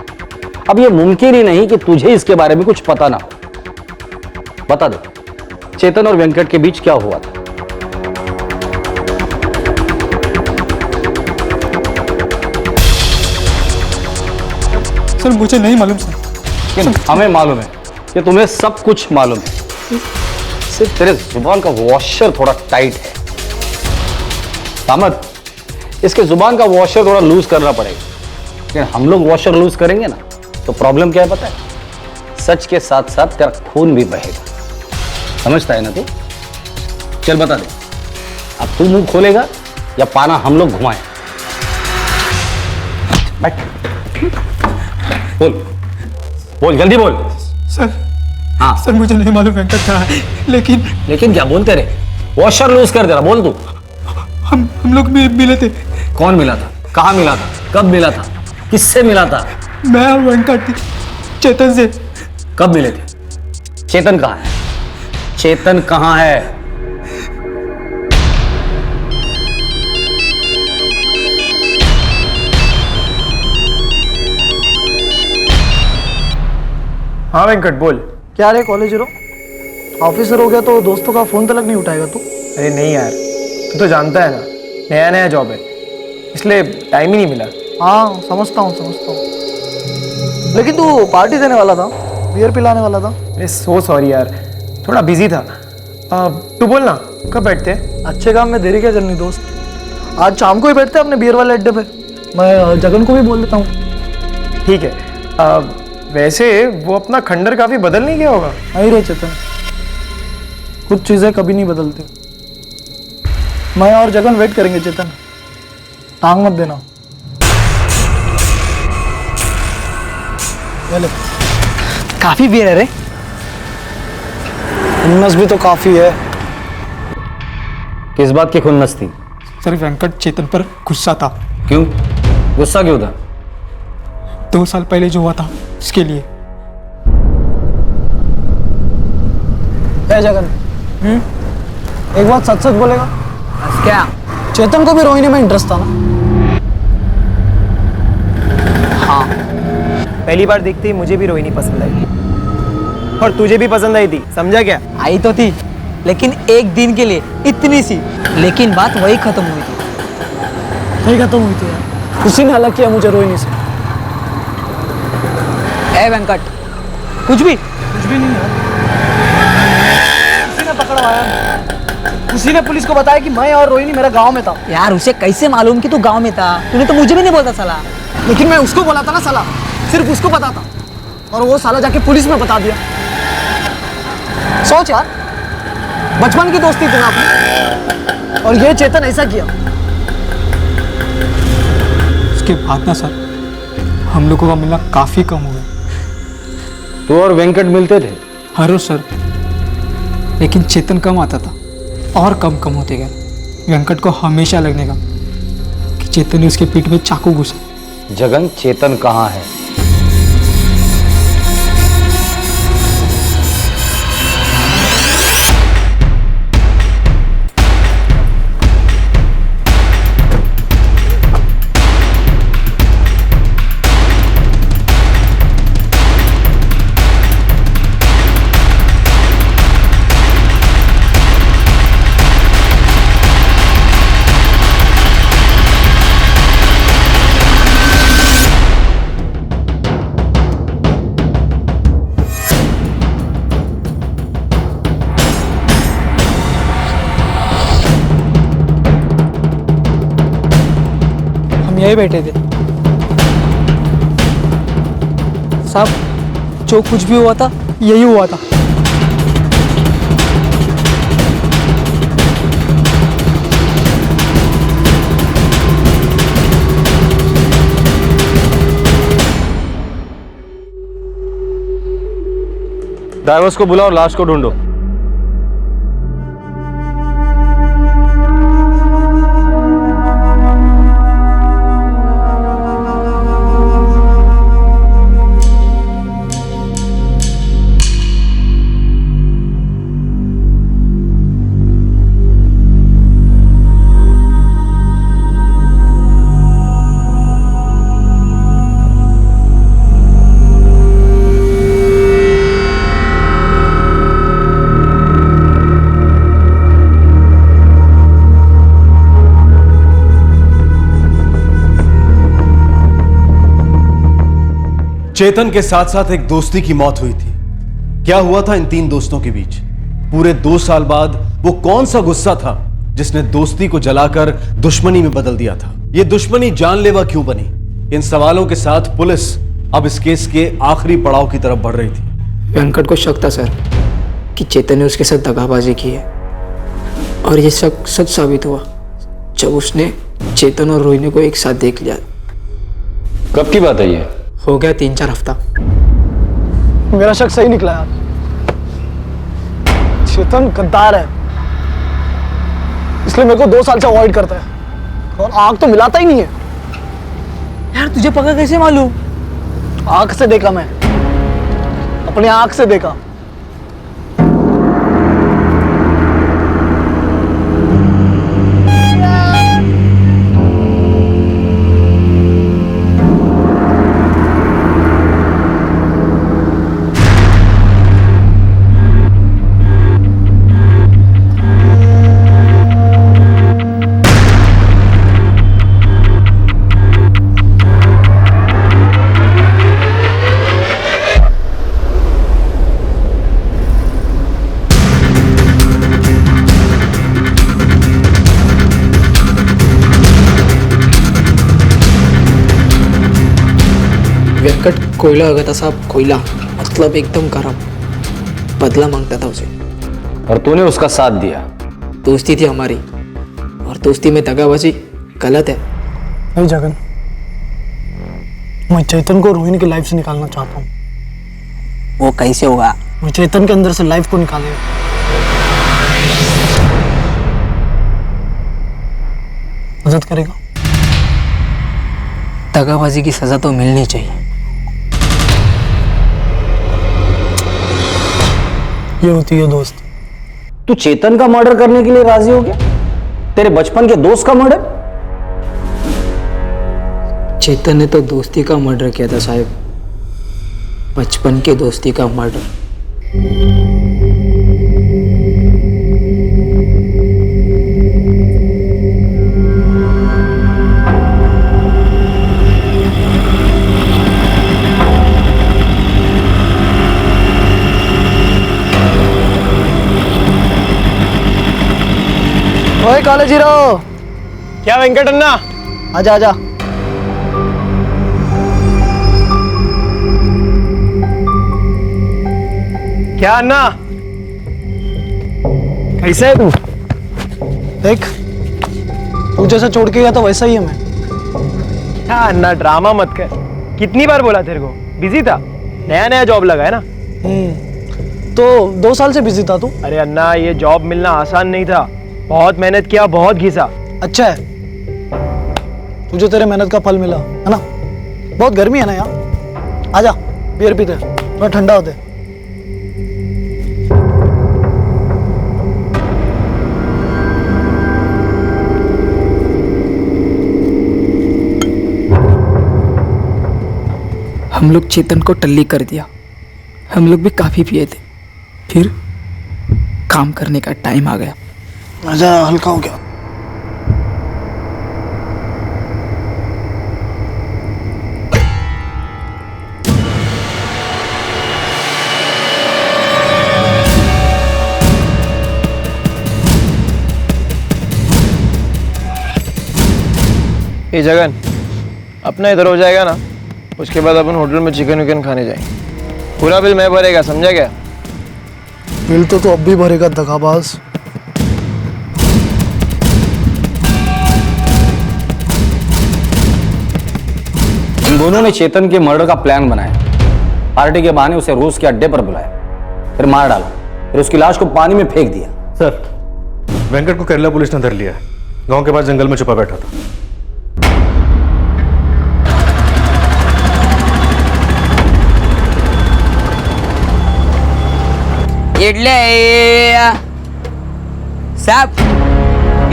अब यह मुमकिन ही नहीं कि तुझे इसके बारे में कुछ पता ना हो। बता दे, चेतन और वेंकट के बीच क्या हुआ था? सर मुझे नहीं मालूम सर। लेकिन हमें मालूम है कि तुम्हें सब कुछ मालूम है, सिर्फ तेरे जुबान का वॉशर थोड़ा टाइट है। सामत, इसके जुबान का वॉशर थोड़ा लूज करना पड़ेगा। लेकिन हम लोग वॉशर लूज करेंगे ना तो प्रॉब्लम क्या है पता है? सच के साथ साथ तेरा खून भी बहेगा। समझता है ना तू? चल बता दे, अब तू मुंह खोलेगा या पाना हम लोग घुमाएं? बैठ, बोल बोल, जल्दी बोल। सर हाँ सर, मुझे नहीं मालूम वेंकट कहाँ है, लेकिन क्या बोलते रहे? वॉशर लूज कर दे रहा, बोल तू। हम लोग भी मिले थे। कौन मिला था? कहाँ मिला था? कब मिला था? किससे मिला था? मैं और वेंकट चेतन से। कब मिले थे? चेतन कहाँ है? चेतन कहाँ है? हाँ वेंकट बोल। क्या रे कॉलेज रो, ऑफिसर हो गया तो दोस्तों का फोन तक नहीं उठाएगा तू? अरे नहीं यार, तू तो जानता है ना, नया नया जॉब है, इसलिए टाइम ही नहीं मिला। हाँ समझता हूँ। लेकिन तू पार्टी देने वाला था, बियर पिलाने वाला था। अरे सो सॉरी यार, थोड़ा बिजी था। तू बोल ना, कब बैठते हैं? अच्छे काम में देरी क्या चलनी दोस्त, आज शाम को ही बैठते हैं अपने बियर वाले अड्डे पे। मैं जगन को भी बोल देता हूँ। ठीक है। वैसे वो अपना खंडर काफी बदल नहीं गया होगा? नहीं रे चेतन, कुछ चीजें कभी नहीं बदलती। मैं और जगन वेट करेंगे चेतन, टांग मत देना। ले। काफी बियर है रे। खुन्नस भी तो काफी है। किस बात की खुन्नस थी? सर वेंकट चेतन पर गुस्सा था। क्यों गुस्सा क्यों था? 2 साल पहले जो हुआ था उसके लिए। जगन, एक बात सच सच बोलेगा? क्या? चेतन को भी रोहिणी में इंटरेस्ट था ना? हाँ, पहली बार देखते ही मुझे भी रोहिणी पसंद आई थी, और तुझे भी पसंद आई थी, समझा क्या? आई तो थी, लेकिन एक दिन के लिए, इतनी सी। लेकिन बात वही खत्म हुई थी। नहीं खत्म हुई थी यार, उसी ने अलग किया मुझे रोहिणी से। ए वेंकट, कुछ भी नहीं यार, किसी ने पकड़वाया। उसी ने पुलिस को बताया कि मैं और रोहिणी मेरा गांव में था। यार उसे कैसे मालूम कि तू गांव में था? तूने तो मुझे भी नहीं बोला साला। लेकिन मैं उसको बोला था ना साला, सिर्फ उसको पता था, और वो साला जाके पुलिस में बता दिया। सोच यार, बचपन की दोस्ती थी ना अपनी, और ये चेतन ऐसा किया। उसके बाद ना सर, हम लोगों का मिलना काफी कम हो गया। तू और वेंकट मिलते थे? हर रोज सर, लेकिन चेतन कम आता था और कम होते गए। वेंकट को हमेशा लगने का कि चेतन ने उसके पीठ में चाकू घुसा। जगन, चेतन कहाँ है? यही बैठे थे साहब, जो कुछ भी हुआ था यही हुआ था। ड्राइवर्स को बुलाओ, लाश को ढूंढो। चेतन के साथ साथ एक दोस्ती की मौत हुई थी। क्या हुआ था इन तीन दोस्तों के बीच? पूरे 2 साल बाद वो कौन सा गुस्सा था जिसने दोस्ती को जलाकर दुश्मनी में बदल दिया था? ये दुश्मनी जानलेवा क्यों बनी? इन सवालों के साथ पुलिस अब इस केस के आखिरी पड़ाव की तरफ बढ़ रही थी। वेंकट को शक था सर कि चेतन ने उसके साथ दगाबाजी की है, और ये शक सच साबित हुआ जब उसने चेतन और रोहिणी को एक साथ देख लिया। कब की बात है ये? हो गया 3-4 हफ्ता। मेरा शक सही निकला यार, चेतन गद्दार है, इसलिए मेरे को 2 साल से अवॉइड करता है, और आग तो मिलाता ही नहीं है। यार तुझे पता कैसे मालूम? आंख से देखा मैं, अपनी आंख से देखा। वेंकट कोयला हो गया था साहब, कोयला, मतलब एकदम गर्म। बदला मांगता था उसे, और तूने उसका साथ दिया। दोस्ती थी हमारी, और दोस्ती में दगाबाजी गलत है। नहीं जगन, मैं चेतन को रोहिणी की लाइफ से निकालना चाहता हूँ। वो कैसे होगा? मैं चेतन के अंदर से लाइफ को निकालेगा। मदद करेगा? दगाबाजी की सजा तो मिलनी चाहिए। ये होती है दोस्त। तू चेतन का मर्डर करने के लिए राजी हो गया? तेरे बचपन के दोस्त का मर्डर? चेतन ने तो दोस्ती का मर्डर किया था साहब, बचपन के दोस्ती का मर्डर। ओए कॉलेज हीरो, क्या वेंकट अन्ना? आजा आजा। क्या अन्ना, कैसे है तू? देख, तू जैसा छोड़ के गया था वैसा ही है मैं। क्या अन्ना, ड्रामा मत कर। कितनी बार बोला तेरे को, बिजी था, नया नया जॉब लगा है ना। तो 2 साल से बिजी था तू। अरे अन्ना, ये जॉब मिलना आसान नहीं था, बहुत मेहनत किया, बहुत घिसा। अच्छा है, तुझे तेरे मेहनत का फल मिला है ना। बहुत गर्मी है ना यहाँ, आजा बियर पीते, थोड़ा ठंडा होते। हम लोग चेतन को टल्ली कर दिया, हम लोग भी काफ़ी पिए थे, फिर काम करने का टाइम आ गया। मजा हल्का हो गया। ये जगन, अपना इधर हो जाएगा ना, उसके बाद अपन होटल में चिकन विकन खाने जाएंगे। पूरा बिल मैं भरेगा, समझा क्या? बिल तो अब भी भरेगा दगाबाज। इन दोनों ने चेतन के मर्डर का प्लान बनाया। पार्टी के बहाने उसे रोज के अड्डे पर बुलाया, फिर मार डाला, फिर उसकी लाश को पानी में फेंक दिया। सर, वेंकट को केरला पुलिस ने धर लिया है। गांव के पास जंगल में छुपा बैठा था। इडली साहब,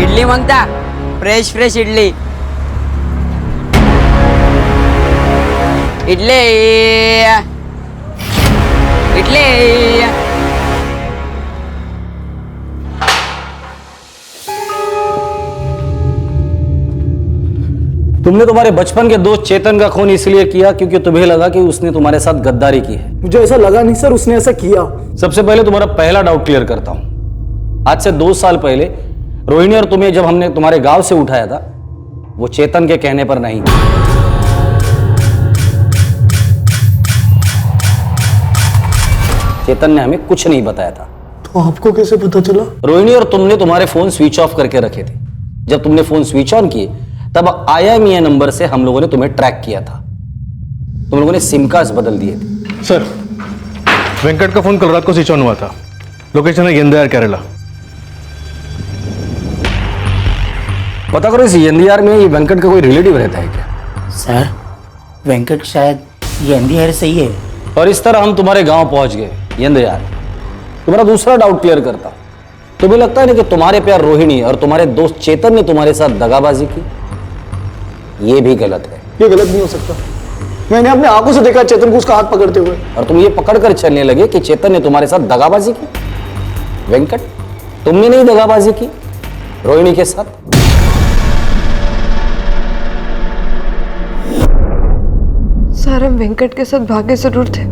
इडली मागता? Fresh fresh idli. इडली इडली। तुमने तुम्हारे बचपन के दोस्त चेतन का खून इसलिए किया क्योंकि तुम्हें लगा कि उसने तुम्हारे साथ गद्दारी की है। मुझे ऐसा लगा नहीं सर, उसने ऐसा किया। सबसे पहले तुम्हारा पहला डाउट क्लियर करता हूं। आज से 2 साल पहले रोहिणी और तुम्हें जब हमने तुम्हारे गांव से उठाया था, वो चेतन के कहने पर नहीं। चेतन ने हमें कुछ नहीं बताया था। तो आपको कैसे पता चला? रोहिणी और तुमने तुम्हारे फोन स्विच ऑफ करके रखे थे। जब तुमने फोन स्विच ऑन किए तब IMEI नंबर से हम लोगों ने तुम्हें ट्रैक किया था। तुम लोगों ने सिम कार्ड बदल दिए थे। सर, वेंकट का फोन कल रात को स्विच ऑन हुआ था। लोकेशन है यंदयार, केरला। पता करो, इस यंदयार में ये वेंकट का कोई रिलेटिव रहता है क्या? सर, वेंकट शायद यंदयार से ही है। और इस तरह हम तुम्हारे गांव पहुंच गए, यंदयार। तुम्हारा दूसरा डाउट क्लियर करता। तुम्हें लगता है ना कि तुम्हारे प्यार रोहिणी और तुम्हारे दोस्त चेतन ने तुम्हारे साथ दगाबाजी की? ये भी गलत है। ये गलत नहीं हो सकता। मैंने अपने आंखों से देखा चेतन को उसका हाथ पकड़ते हुए। और तुम ये पकड़कर चलने लगे कि चेतन ने तुम्हारे साथ दगाबाजी की? वेंकट, तुमने नहीं दगाबाजी की रोहिणी के साथ? सर, हम वेंकट के साथ भागे जरूर थे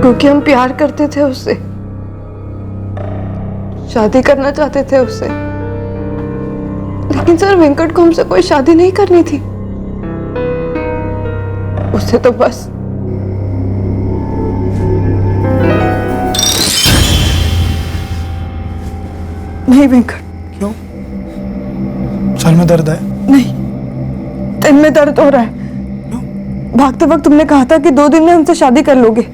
क्योंकि हम प्यार करते थे उससे, शादी करना चाहते थे उससे। लेकिन सर, वेंकट को हमसे कोई शादी नहीं करनी थी। उसे तो बस नहीं। वेंकट, क्यों? सर में दर्द है? नहीं, दिल में दर्द हो रहा है। भागते वक्त तुमने कहा था कि 2 दिन में हमसे शादी कर लोगे।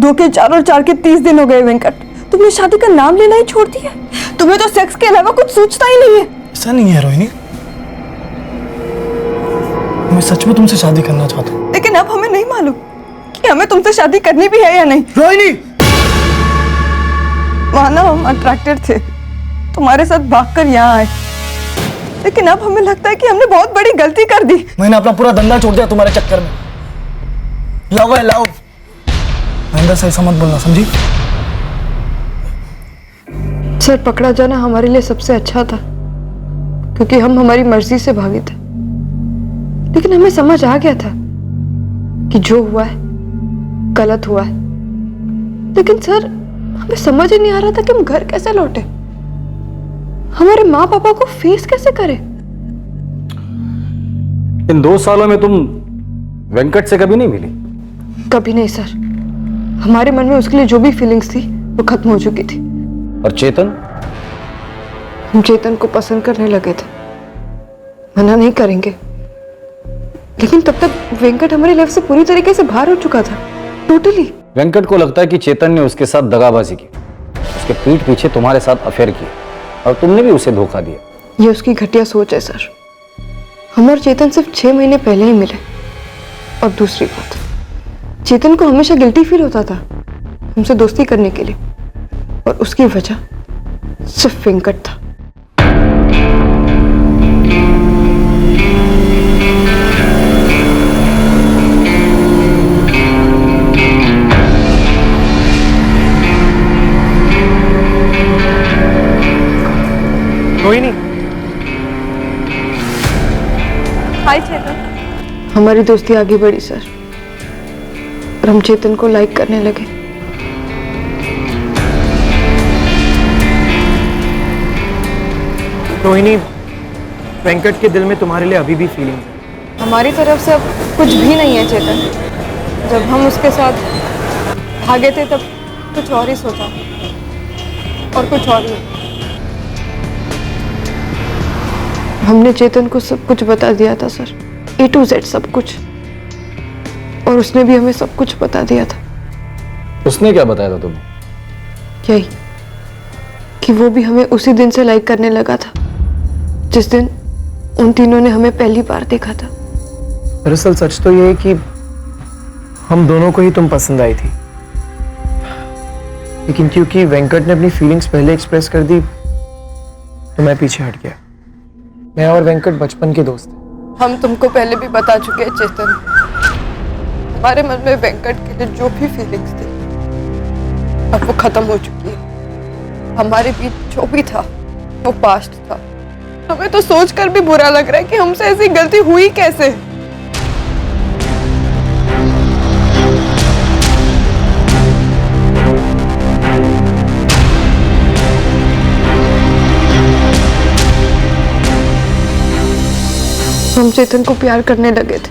2 के 4 और 4 के 30 दिन हो गए वेंकट, तुमने शादी का नाम लेना ही छोड़ दिया। तुम्हें तो सेक्स के अलावा कुछ सोचता ही नहीं है। ऐसा नहीं है रोहिणी, मैं सच में तुमसे शादी करना चाहता हूँ। लेकिन अब हमें नहीं मालूम कि हमें तुमसे शादी करनी भी है या नहीं। रोहिणी, माना हम अट्रैक्टेड थे, तुम्हारे साथ भागकर यहाँ आए, लेकिन अब हमें लगता है कि हमने बहुत बड़ी गलती कर दी। मैंने अपना पूरा धंधा छोड़ दिया तुम्हारे चक्कर में। लव है लव। महेंद्र से ऐसा मत बोलना, समझी? सर, पकड़ा जाना हमारे लिए सबसे अच्छा था क्योंकि हम हमारी मर्जी से भागे थे। लेकिन हमें समझ आ गया था कि जो हुआ है गलत हुआ है। लेकिन सर, हमें समझ ही नहीं आ रहा था कि हम घर कैसे लौटे। हमारे माँ पापा को फेस कैसे करे? इन 2 सालों में तुम वेंकट से कभी नहीं मिली? कभी नहीं सर। हमारे मन में उसके लिए जो भी फीलिंग्स थी वो खत्म हो चुकी थी। और चेतन? हम चेतन को पसंद करने लगे थे। मना नहीं करेंगे, लेकिन तब तक वेंकट हमारी लाइफ से पूरी तरीके से बाहर हो चुका था, टोटली। वेंकट को लगता है कि चेतन ने उसके साथ दगाबाजी की, उसके पीठ पीछे तुम्हारे साथ अफेयर किया और तुमने भी उसे धोखा दिया। ये उसकी घटिया सोच है सर। हम और चेतन सिर्फ 6 महीने पहले ही मिले। और दूसरी बात, चेतन को हमेशा गिल्टी फील होता था हमसे दोस्ती करने के लिए, और उसकी वजह सिर्फ वेंकट था। रोहिणी। हाय चेतन। हमारी दोस्ती आगे बढ़ी सर, और हम चेतन को लाइक करने लगे। रोहिणी, वेंकट के दिल में तुम्हारे लिए अभी भी फीलिंग है। हमारी तरफ से अब कुछ भी नहीं है चेतन। जब हम उसके साथ भागे थे तब कुछ और ही सोचा, और कुछ और नहीं। हमने चेतन को सब कुछ बता दिया था सर, A to Z सब कुछ, और उसने भी हमें सब कुछ बता दिया था। उसने क्या बताया था तुम्हें? यही कि वो भी हमें उसी दिन से लाइक करने लगा था जिस दिन उन तीनों ने हमें पहली बार देखा था। दरअसल सच तो ये है कि हम दोनों को ही तुम पसंद आई थी, लेकिन क्योंकि वेंकट ने अपनी फीलिंग्स पहले एक्सप्रेस कर दी तो मैं पीछे हट गया। मैं और वेंकट बचपन के दोस्त हैं। हम तुमको पहले भी बता चुके हैं चेतन, हमारे मन में वेंकट के लिए जो भी फीलिंग्स थी अब वो खत्म हो चुकी है। हमारे बीच जो भी था वो पास्ट था। हमें तो सोचकर भी बुरा लग रहा है कि हमसे ऐसी गलती हुई कैसे। हम चेतन को प्यार करने लगे थे,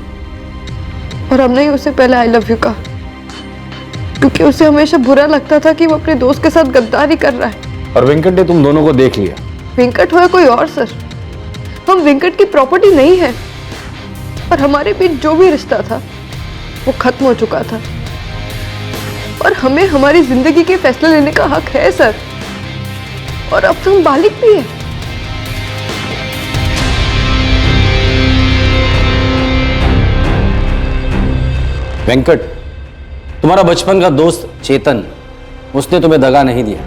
और हमने ही उसे पहले आई लव यू कहा, क्योंकि उसे हमेशा बुरा लगता था कि वो अपने दोस्त के साथ गद्दारी कर रहा है। और वेंकट ने तुम दोनों को देख लिया? वेंकट हो या कोई और सर, हम वेंकट की प्रॉपर्टी नहीं है, और हमारे बीच जो भी रिश्ता था वो खत्म हो चुका था, और हमें हमारी जिंदगी के फैसले लेने का हक है सर, और अब तो हम बालिग भी हैं। वेंकट, तुम्हारा बचपन का दोस्त चेतन, उसने तुम्हें दगा नहीं दिया,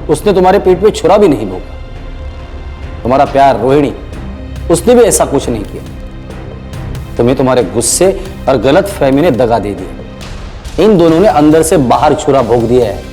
उसने तुम्हारे पेट में छुरा भी नहीं भोगा। तुम्हारा प्यार रोहिणी, उसने भी ऐसा कुछ नहीं किया। तुम्हें तुम्हारे गुस्से और गलत फहमी ने दगा दे दिया। इन दोनों ने अंदर से बाहर छुरा भोग दिया है।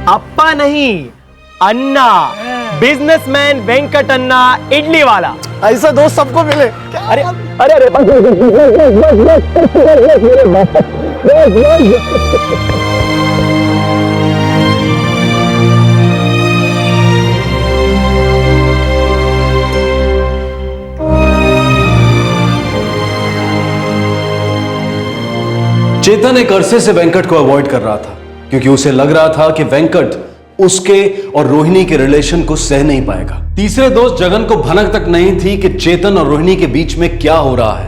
अप्पा नहीं, अन्ना, बिजनेसमैन वेंकट अन्ना, इडली वाला। ऐसा दोस्त सबको मिले। अरे अरे अरे चेतन एक अरसे से वेंकट को अवॉइड कर रहा था, क्योंकि उसे लग रहा था कि वेंकट उसके और रोहिणी के रिलेशन को सह नहीं पाएगा। तीसरे दोस्त जगन को भनक तक नहीं थी कि चेतन और रोहिणी के बीच में क्या हो रहा है।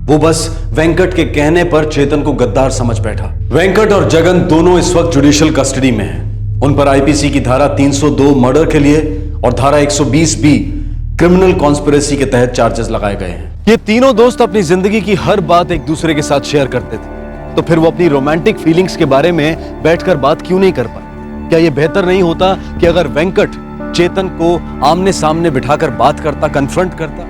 वो बस वेंकट के कहने पर चेतन को गद्दार समझ बैठा। वेंकट और जगन दोनों इस वक्त जुडिशियल कस्टडी में हैं। उन पर आईपीसी की धारा 302 मर्डर के लिए और धारा 120 बी क्रिमिनल कॉन्स्पिरेसी के तहत चार्जेस लगाए गए हैं। ये तीनों दोस्त अपनी जिंदगी की हर बात एक दूसरे के साथ शेयर करते थे, तो फिर वो अपनी रोमांटिक फीलिंग्स के बारे में बैठकर बात क्यों नहीं कर पाए? क्या ये बेहतर नहीं होता कि अगर वेंकट चेतन को आमने सामने बिठाकर बात करता, कन्फ्रंट करता,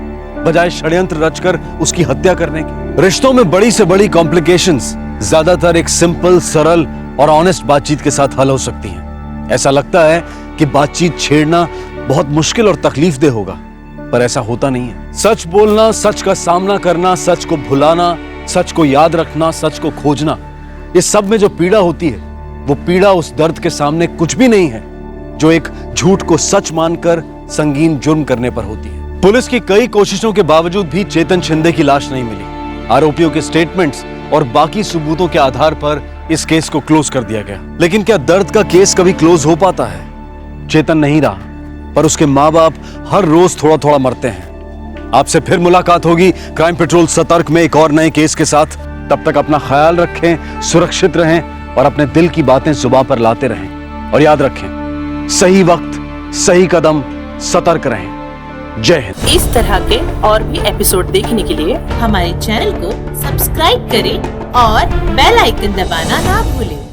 बजाय षड्यंत्र रचकर उसकी हत्या करने की? रिश्तों में बड़ी से बड़ी कॉम्प्लिकेशंस ज्यादातर एक सिंपल, सरल और ऑनेस्ट बातचीत के साथ हल हो सकती हैं। ऐसा लगता है कि बातचीत छेड़ना बहुत मुश्किल और तकलीफदेह होगा, पर ऐसा होता नहीं है। सच बोलना, सच का सामना करना, सच को भुलाना, सच को याद रखना, सच को खोजना, इस सब में जो पीड़ा होती है, वो पीड़ा उस दर्द के सामने कुछ भी नहीं है जो एक झूठ को सच मानकर संगीन जुर्म करने पर होती है। पुलिस की कई कोशिशों के बावजूद भी चेतन शिंदे की लाश नहीं मिली। आरोपियों के स्टेटमेंट्स और बाकी सबूतों के आधार पर इस केस को क्लोज कर दिया गया। लेकिन क्या दर्द का केस कभी क्लोज हो पाता है? चेतन नहीं रहा, पर उसके माँ बाप हर रोज थोड़ा थोड़ा मरते हैं। आपसे फिर मुलाकात होगी क्राइम पेट्रोल सतर्क में एक और नए केस के साथ। तब तक अपना ख्याल रखें, सुरक्षित रहें और अपने दिल की बातें जुबान पर लाते रहें। और याद रखें, सही वक्त, सही कदम, सतर्क रहें। जय हिंद। इस तरह के और भी एपिसोड देखने के लिए हमारे चैनल को सब्सक्राइब करें और बेल आइकन दबाना ना भूलें।